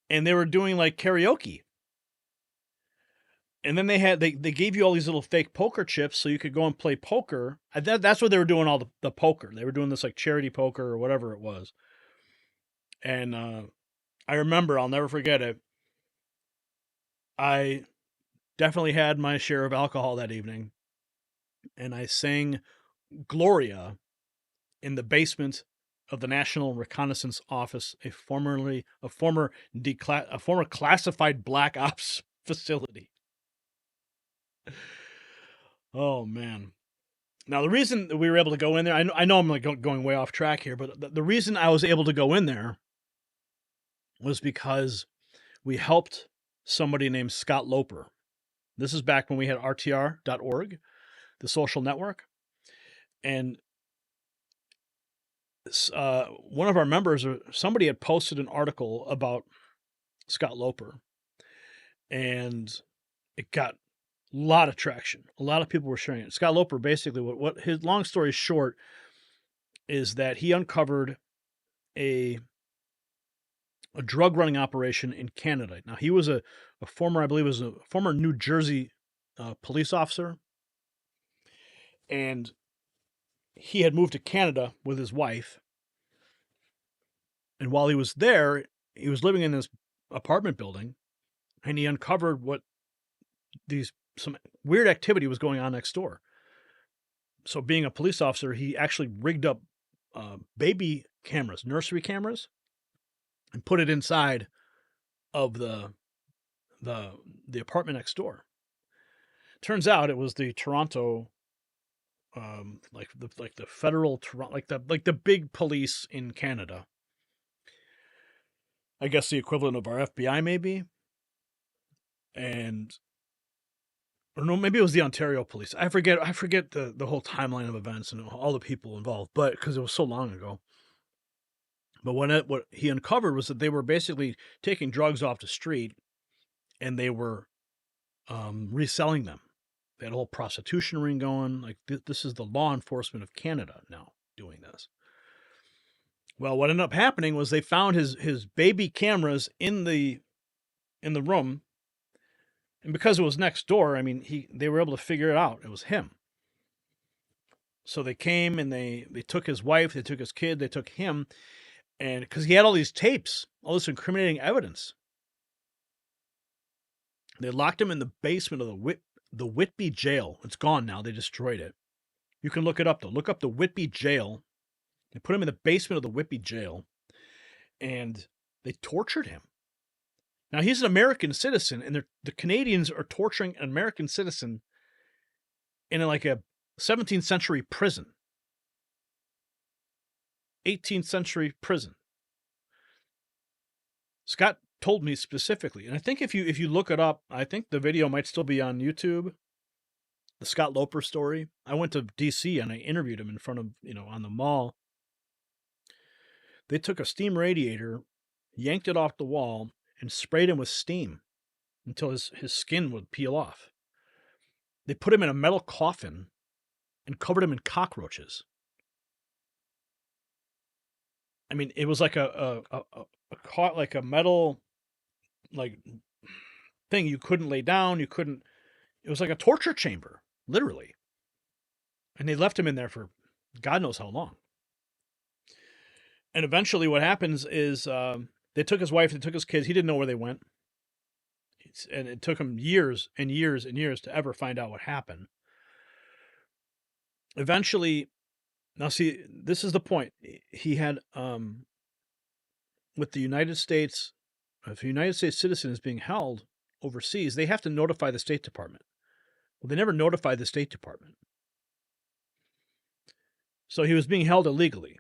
[SPEAKER 1] and they were doing like karaoke. And then they gave you all these little fake poker chips so you could go and play poker. That's what they were doing, all the poker. They were doing this like charity poker or whatever it was. And I remember, I'll never forget it. I definitely had my share of alcohol that evening. And I sang Gloria in the basement of the National Reconnaissance Office, a former classified black ops facility. Oh man! Now the reason that we were able to go in there, I know I'm like going way off track here, but the reason I was able to go in there was because we helped somebody named Scott Loper. This is back when we had RTR.org, the social network, and one of our members, or somebody, had posted an article about Scott Loper, and it got a lot of traction. A lot of people were sharing it. Scott Loper, basically, what his long story short is that he uncovered a drug running operation in Canada. Now, he was a former, I believe, was a former New Jersey police officer, and he had moved to Canada with his wife. And while he was there, he was living in this apartment building, and he uncovered some weird activity was going on next door. So being a police officer, he actually rigged up baby cameras, nursery cameras, and put it inside of the apartment next door. Turns out it was the Toronto, like the federal Toronto, like the big police in Canada. I guess the equivalent of our FBI, maybe. And or no, maybe it was the Ontario police. I forget the whole timeline of events and all the people involved, but because it was so long ago. But what he uncovered was that they were basically taking drugs off the street and they were reselling them. They had a whole prostitution ring going. Like this is the law enforcement of Canada now doing this. Well, what ended up happening was they found his baby cameras in the room, and because it was next door, I mean, they were able to figure it out. It was him. So they came and they took his wife, they took his kid, they took him, and because he had all these tapes, all this incriminating evidence, they locked him in the basement of the Whitby jail. It's gone now. They destroyed it. You can look it up though. Look up the Whitby jail. They put him in the basement of the Whitby jail, and they tortured him. Now, he's an American citizen, and the Canadians are torturing an American citizen in like a 17th century prison. 18th century prison. Scott told me specifically, and I think if you look it up, I think the video might still be on YouTube. The Scott Loper story. I went to DC and I interviewed him in front of, on the mall. They took a steam radiator, yanked it off the wall, and sprayed him with steam until his skin would peel off. They put him in a metal coffin and covered him in cockroaches. I mean, it was like a metal thing you couldn't lay down. It was like a torture chamber, literally. And they left him in there for God knows how long. And eventually what happens is they took his wife, they took his kids. He didn't know where they went. And it took him years and years and years to ever find out what happened. Eventually, now see, this is the point. He had, with the United States, if a United States citizen is being held overseas, they have to notify the State Department. Well, they never notified the State Department. So he was being held illegally.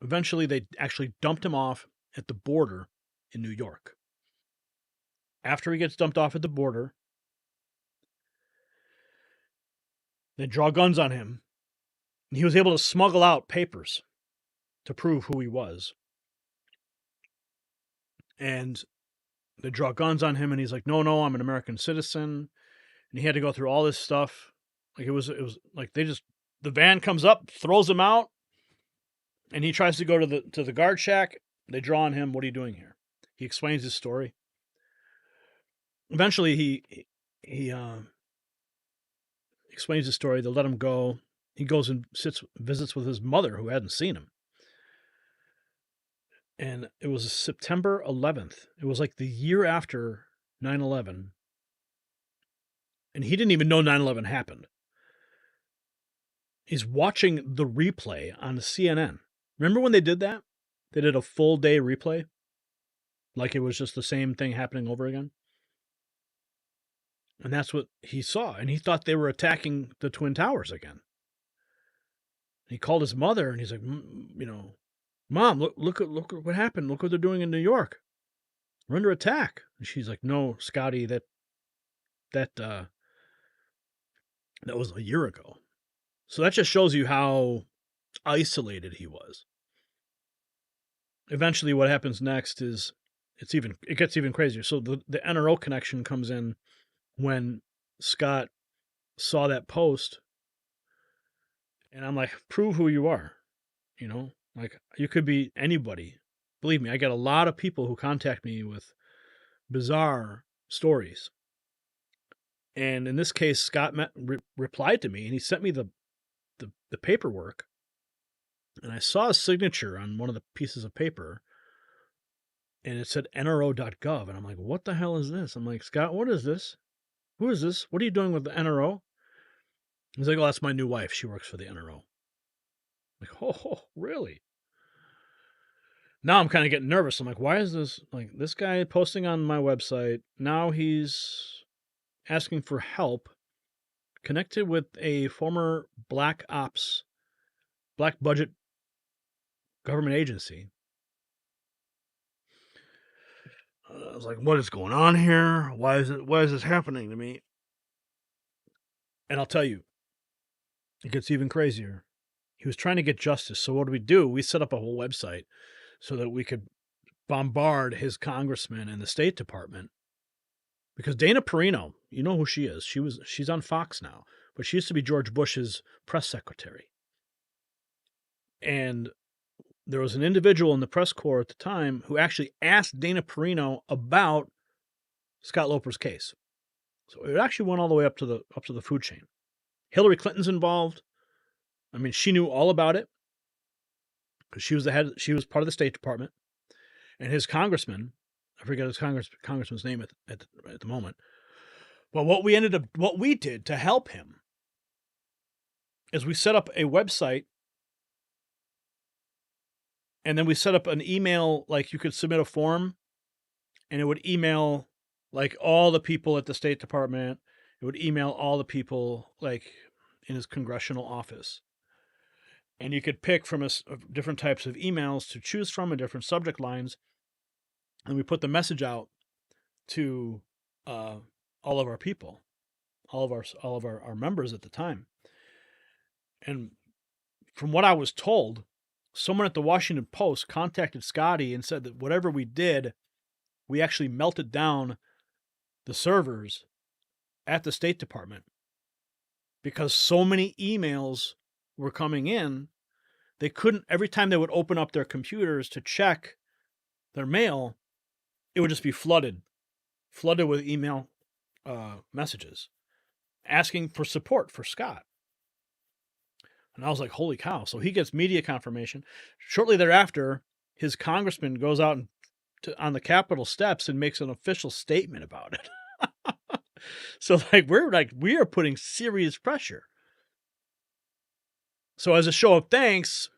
[SPEAKER 1] Eventually, they actually dumped him off at the border in New York. After he gets dumped off at the border, they draw guns on him. And he was able to smuggle out papers to prove who he was. And they draw guns on him, and he's like, no, I'm an American citizen. And he had to go through all this stuff. Like it was like the van comes up, throws him out, and he tries to go to the guard shack. They draw on him. What are you doing here? He explains his story. Eventually, he explains his story. They let him go. He goes and visits with his mother, who hadn't seen him. And it was September 11th. It was like the year after 9/11. And he didn't even know 9/11 happened. He's watching the replay on CNN. Remember when they did that? They did a full day replay? Like it was just the same thing happening over again? And that's what he saw. And he thought they were attacking the Twin Towers again. He called his mother and he's like, Mom, look what happened. Look what they're doing in New York. We're under attack. And she's like, no, Scotty, that was a year ago. So that just shows you how isolated he was. Eventually what happens next is it gets even crazier. So the NRO connection comes in when Scott saw that post, and I'm like, prove who you are. Like you could be anybody. Believe me, I get a lot of people who contact me with bizarre stories. And in this case, Scott replied to me, and he sent me the paperwork. And I saw a signature on one of the pieces of paper, and it said NRO.gov. And I'm like, what the hell is this? I'm like, Scott, what is this? Who is this? What are you doing with the NRO? He's like, oh, that's my new wife. She works for the NRO. I'm like, oh, really? Now I'm kind of getting nervous. I'm like, why is this guy posting on my website? Now he's asking for help connected with a former black budget government agency. I was like, what is going on here? Why is this happening to me? And I'll tell you, it gets even crazier. He was trying to get justice. So what do? We set up a whole website so that we could bombard his congressman and the State Department. Because Dana Perino, you know who she is. She's on Fox now, but she used to be George Bush's press secretary. And there was an individual in the press corps at the time who actually asked Dana Perino about Scott Loper's case. So it actually went all the way up to the food chain. Hillary Clinton's involved. I mean, she knew all about it because she was the head. She was part of the State Department, and his congressman, I forget his congressman's name at the moment. But what we did to help him is we set up a website, and then we set up an email, like you could submit a form, and it would email like all the people at the State Department. It would email all the people like in his congressional office. And you could pick from different types of emails to choose from and different subject lines. And we put the message out to all of our people, all of our members at the time. And from what I was told, someone at the Washington Post contacted Scotty and said that whatever we did, we actually melted down the servers at the State Department because so many emails were coming in, they couldn't, every time they would open up their computers to check their mail, it would just be flooded with email messages asking for support for Scott. And I was like, holy cow. So he gets media confirmation. Shortly thereafter, his congressman goes out on the Capitol steps and makes an official statement about it. So we are putting serious pressure. So as a show of thanks,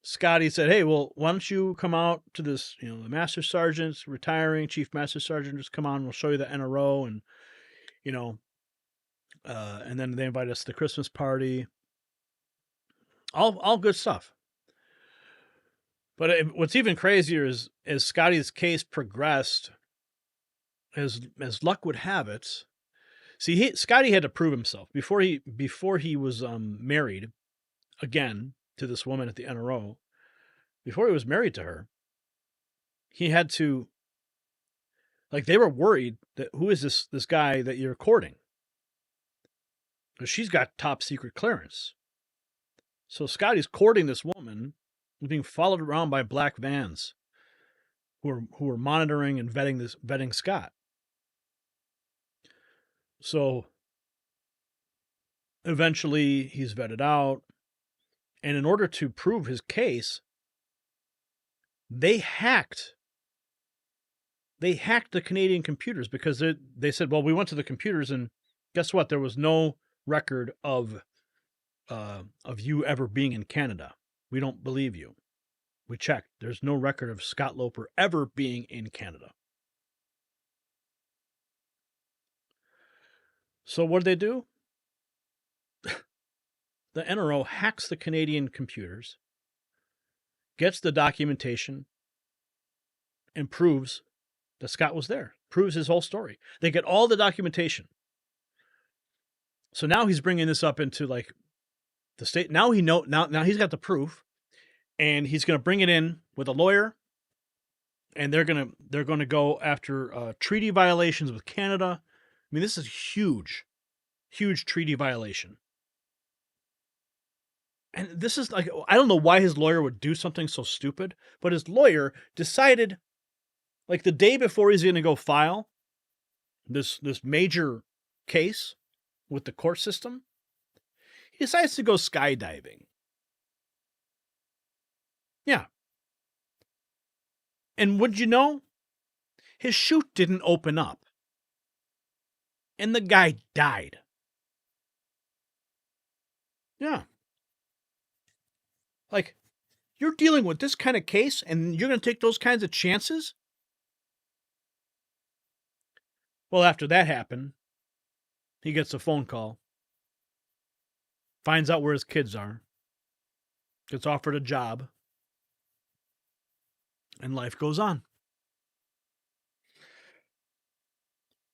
[SPEAKER 1] Scotty said, hey, well, why don't you come out to this, the Master Sergeant's retiring, Chief Master Sergeant, just come on, we'll show you the NRO, and, and then they invite us to the Christmas party. All good stuff. But what's even crazier is as Scotty's case progressed, as luck would have it, Scotty had to prove himself before he was married again to this woman at the NRO. Before he was married to her, he had to, they were worried that who is this guy that you're courting? Because she's got top secret clearance. So Scotty's courting this woman, being followed around by black vans who were monitoring and vetting Scott. So eventually he's vetted out, and in order to prove his case, they hacked the Canadian computers because they said, well, we went to the computers and guess what? There was no record of you ever being in Canada. We don't believe you. We checked. There's no record of Scott Loper ever being in Canada. So what did they do? The NRO hacks the Canadian computers, gets the documentation, and proves that Scott was there. Proves his whole story. They get all the documentation. So now he's bringing this up into the state. Now now he's got the proof, and he's going to bring it in with a lawyer, and they're going to go after treaty violations with Canada. I mean, this is huge treaty violation. And this is I don't know why his lawyer would do something so stupid, but his lawyer decided, the day before he's going to go file this major case with the court system, he decides to go skydiving. Yeah. And would you know? His chute didn't open up. And the guy died. Yeah. You're dealing with this kind of case and you're going to take those kinds of chances? Well, after that happened, he gets a phone call, finds out where his kids are, gets offered a job, and life goes on.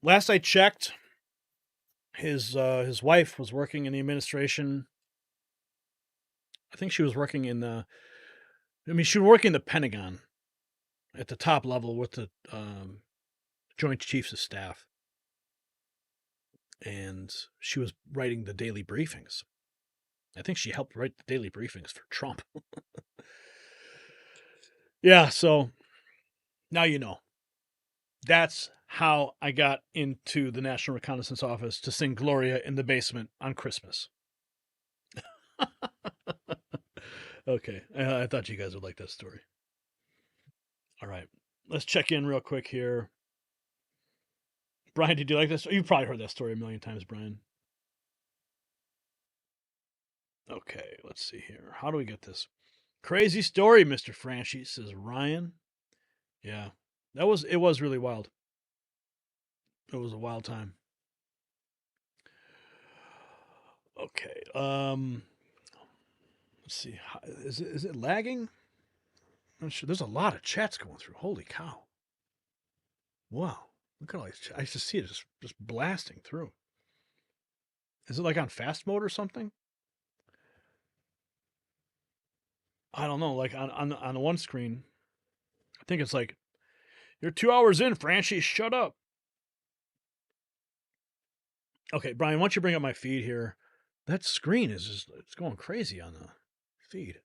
[SPEAKER 1] Last I checked, his wife was working in the administration. I think she was working in the. I mean, she was working in the Pentagon at the top level with the Joint Chiefs of Staff. And she was writing the daily briefings. I think she helped write the daily briefings for Trump. Yeah, so now you know. That's how I got into the National Reconnaissance Office to sing Gloria in the basement on Christmas. Okay, I thought you guys would like that story. All right, let's check in real quick here. Brian, did you like this? You've probably heard that story a million times, Brian. Okay, let's see here. How do we get this? Crazy story, Mr. Franchi, says Ryan. Yeah, it was really wild. It was a wild time. Okay, let's see. Is it lagging? I'm not sure. There's a lot of chats going through. Holy cow. Wow. Look at all these. I just see it just blasting through. Is it like on fast mode or something? I don't know. Like on one screen, I think it's like, you're 2 hours in, Franchi, shut up. Okay, Brian, why don't you bring up my feed here? That screen is just, it's going crazy on the feed.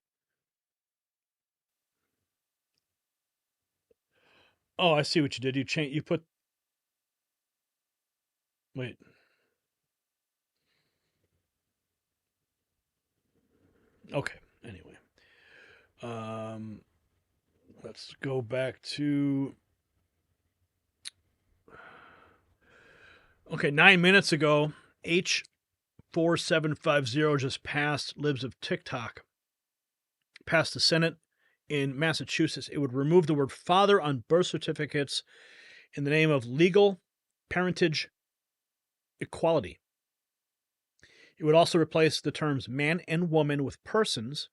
[SPEAKER 1] Oh, I see what you did. You put. Wait. Okay. Anyway. Let's go back to. Okay, 9 minutes ago, H4750 just passed Libs of TikTok. Passed the Senate in Massachusetts. It would remove the word father on birth certificates in the name of legal parentage equality. It would also replace the terms man and woman with persons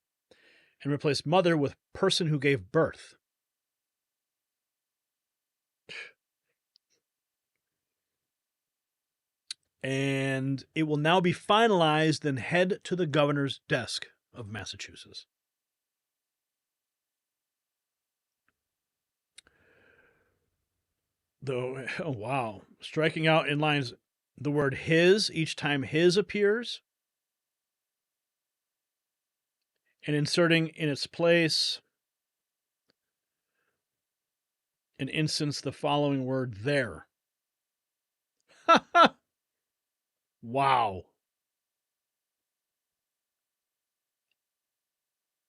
[SPEAKER 1] and replace mother with person who gave birth. And it will now be finalized and head to the governor's desk of Massachusetts. Though, oh wow. Striking out in lines the word his each time his appears. And inserting in its place an instance the following word there. Wow.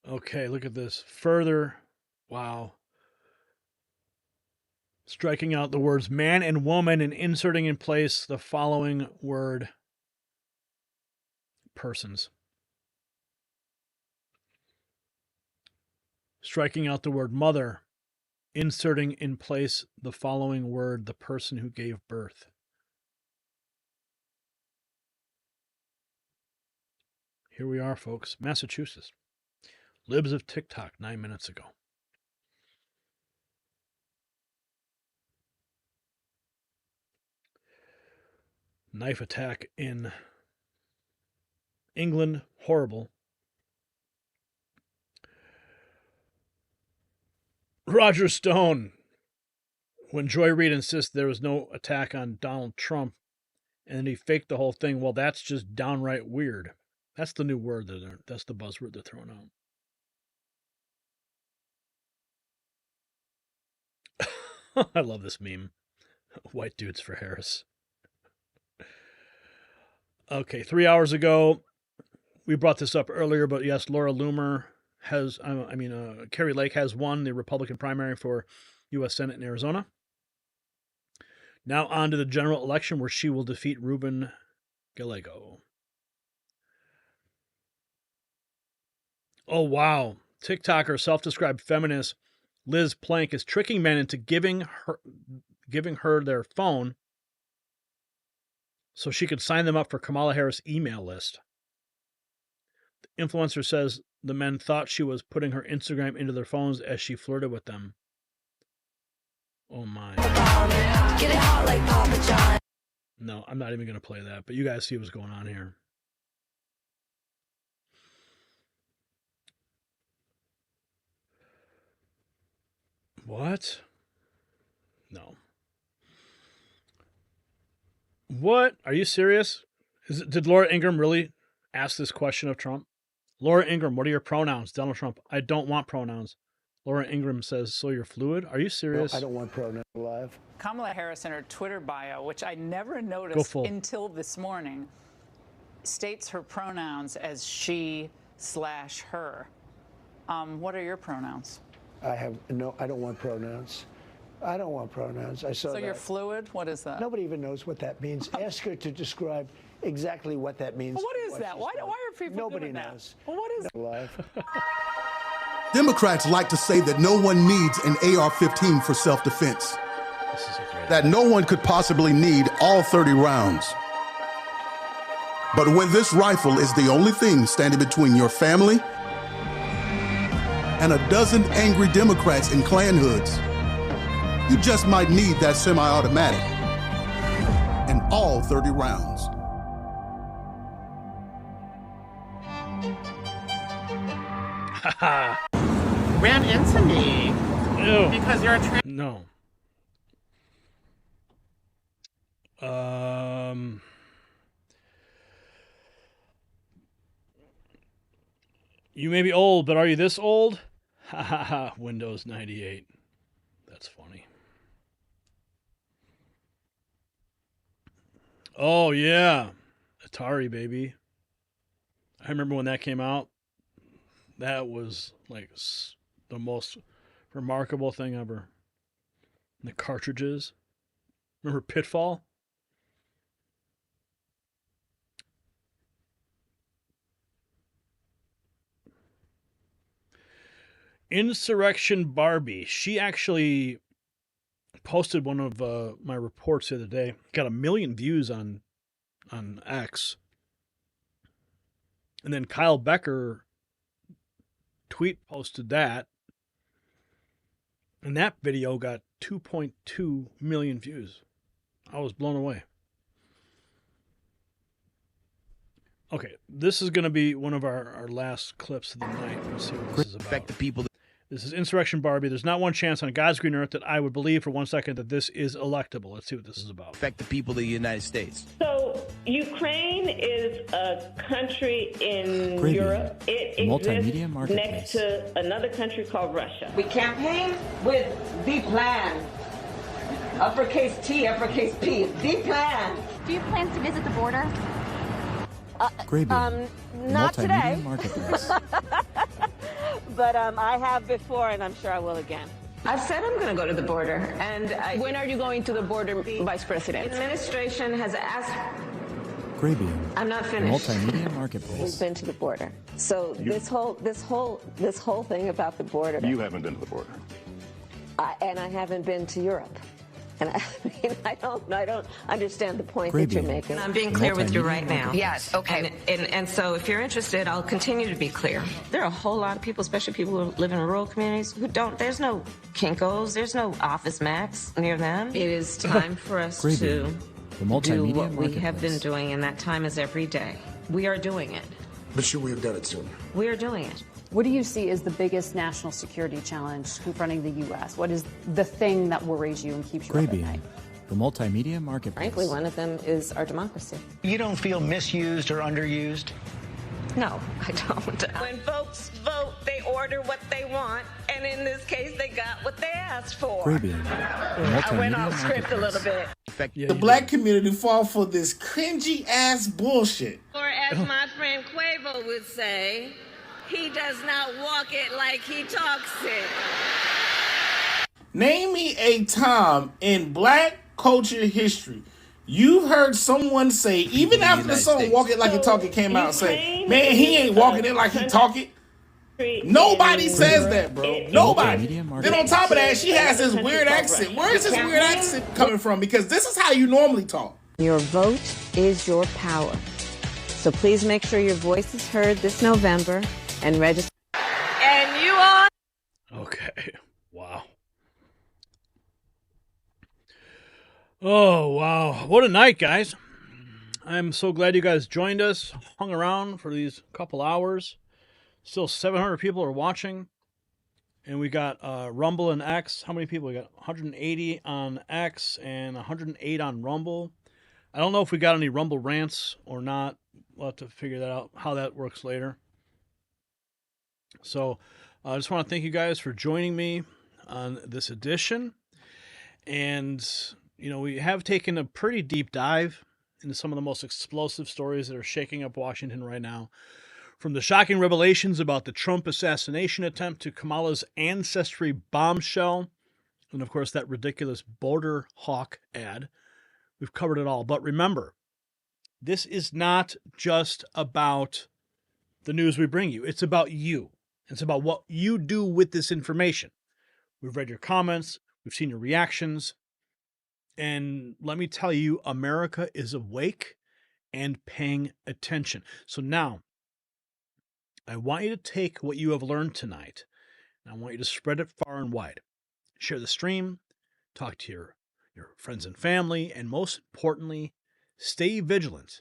[SPEAKER 1] Okay, look at this. Further, wow. Striking out the words man and woman and inserting in place the following word persons. Striking out the word mother, inserting in place the following word the person who gave birth. Here we are, folks. Massachusetts. Libs of TikTok 9 minutes ago. Knife attack in England. Horrible. Roger Stone. When Joy Reid insists there was no attack on Donald Trump and he faked the whole thing, well, that's just downright weird. That's the new word. That's the buzzword they're throwing out. I love this meme. White dudes for Harris. Okay, 3 hours ago, we brought this up earlier, but yes, Laura Loomer has, Carrie Lake has won the Republican primary for U.S. Senate in Arizona. Now on to the general election where she will defeat Ruben Gallego. Oh, wow. TikToker, self-described feminist Liz Plank is tricking men into giving her their phone so she could sign them up for Kamala Harris' email list. The influencer says the men thought she was putting her Instagram into their phones as she flirted with them. Oh my. No, I'm not even going to play that, but you guys see what's going on here. What? No. What? Are you serious? Did Laura Ingraham really ask this question of Trump? Laura Ingraham, what are your pronouns? Donald Trump, I don't want pronouns. Laura Ingraham says, so you're fluid? Are you serious?
[SPEAKER 12] No, I don't want pronouns alive. Kamala Harris in her Twitter bio, which I never noticed until this morning, states her pronouns as she/her. What are your pronouns?
[SPEAKER 14] I don't want pronouns. I don't want pronouns. I saw
[SPEAKER 12] So
[SPEAKER 14] that.
[SPEAKER 12] you're fluid? What is that?
[SPEAKER 14] Nobody even knows what that means. Ask her to describe exactly what that means.
[SPEAKER 12] Well, what is that? Why are people
[SPEAKER 14] Nobody
[SPEAKER 12] doing
[SPEAKER 14] knows.
[SPEAKER 12] That? Well, what is
[SPEAKER 14] alive?
[SPEAKER 15] Democrats like to say that no one needs an AR-15 for self-defense. That no one could possibly need all 30 rounds. But when this rifle is the only thing standing between your family and a dozen angry Democrats in Klan hoods, you just might need that semi-automatic and all 30 rounds.
[SPEAKER 24] Ran into me.
[SPEAKER 1] Ew.
[SPEAKER 24] Because you're a trans.
[SPEAKER 1] No. You may be old, but are you this old? Ha ha ha. Windows 98. That's funny. Oh, yeah. Atari, baby. I remember when that came out. That was like the most remarkable thing ever. The cartridges. Remember Pitfall? Insurrection Barbie. She actually posted one of my reports the other day. Got 1 million views on X. And then Kyle Becker tweet posted that. And that video got 2.2 million views. I was blown away. Okay, this is going to be one of our last clips of the night. Let's see what this is about. This is Insurrection Barbie. There's not one chance on God's green earth that I would believe for 1 second that this is electable. Let's see what this is about.
[SPEAKER 25] Affect the people of the United States.
[SPEAKER 13] So Ukraine is a country in Europe. It exists next to another country called Russia.
[SPEAKER 6] We campaign with the plan. Uppercase T, uppercase P. The plan.
[SPEAKER 26] Do you plan to visit the border?
[SPEAKER 6] Not today. But I have before, and I'm sure I will again. I've said I'm going to go to the border. And when are you going to the border, Vice President? The administration has asked. I'm not finished.
[SPEAKER 25] Multimedia marketplace.
[SPEAKER 6] We've been to the border. So this whole thing about the border.
[SPEAKER 9] You haven't been to the border.
[SPEAKER 6] And I haven't been to Europe. And I don't understand the point that you're making. I'm being clear with you right now. Yes, okay. And so if you're interested, I'll continue to be clear. There are a whole lot of people, especially people who live in rural communities, who don't, there's no Kinko's, there's no Office Max near them. It is time for us to do what we have been doing, and that time is every day. We are doing it.
[SPEAKER 15] But should we have done it sooner?
[SPEAKER 6] We are doing it.
[SPEAKER 27] What do you see as the biggest national security challenge confronting the U.S.? What is the thing that worries you and keeps you up at night?
[SPEAKER 25] The multimedia marketplace.
[SPEAKER 6] Frankly, one of them is our democracy.
[SPEAKER 12] You don't feel misused or underused?
[SPEAKER 6] No, I don't.
[SPEAKER 13] When folks vote, they order what they want, and in this case, they got what they asked for. I went off script a little bit.
[SPEAKER 24] The black community fall for this cringy ass bullshit.
[SPEAKER 13] Or as my friend Quavo would say, he does not walk it like he talks it.
[SPEAKER 24] Name me a time in black culture history you heard someone say, even after the song Walk It Like He Talk It came out, say, man, he ain't walking it like he talk it. Nobody says that, bro. Nobody. Then on top of that, she has this weird accent. Where is this weird accent coming from? Because this is how you normally talk.
[SPEAKER 11] Your vote is your power. So please make sure your voice is heard this November and register.
[SPEAKER 13] And you are.
[SPEAKER 1] Okay. Wow. Oh, wow. What a night, guys. I'm so glad you guys joined us, hung around for these couple hours. Still 700 people are watching. And we got Rumble and X. How many people? We got 180 on X and 108 on Rumble. I don't know if we got any Rumble rants or not. We'll have to figure that out, how that works later. So I just want to thank you guys for joining me on this edition. And, you know, we have taken a pretty deep dive into some of the most explosive stories that are shaking up Washington right now. From the shocking revelations about the Trump assassination attempt to Kamala's ancestry bombshell, and of course that ridiculous border hawk ad, we've covered it all. But remember, this is not just about the news we bring you. It's about you. It's about what you do with this information. We've read your comments. We've seen your reactions. And let me tell you, America is awake and paying attention. So now, I want you to take what you have learned tonight, and I want you to spread it far and wide. Share the stream, talk to your friends and family, and most importantly, stay vigilant.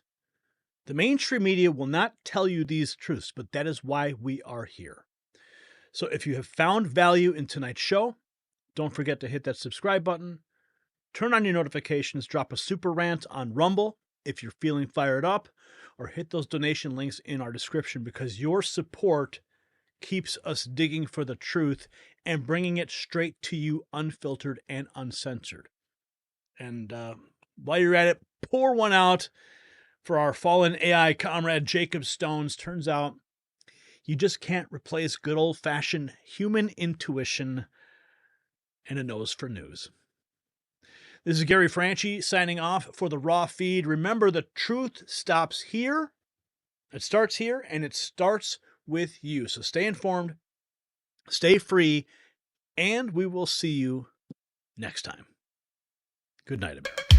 [SPEAKER 1] The mainstream media will not tell you these truths, but that is why we are here. So if you have found value in tonight's show, don't forget to hit that subscribe button, turn on your notifications, drop a super rant on Rumble if you're feeling fired up, or hit those donation links in our description, because your support keeps us digging for the truth and bringing it straight to you unfiltered and uncensored. And while you're at it, pour one out for our fallen AI comrade Jacob Stones. Turns out you just can't replace good old-fashioned human intuition and a nose for news. This is Gary Franchi signing off for the Raw Feed. Remember, the truth stops here. It starts here, and it starts with you. So stay informed, stay free, and we will see you next time. Good night, everybody.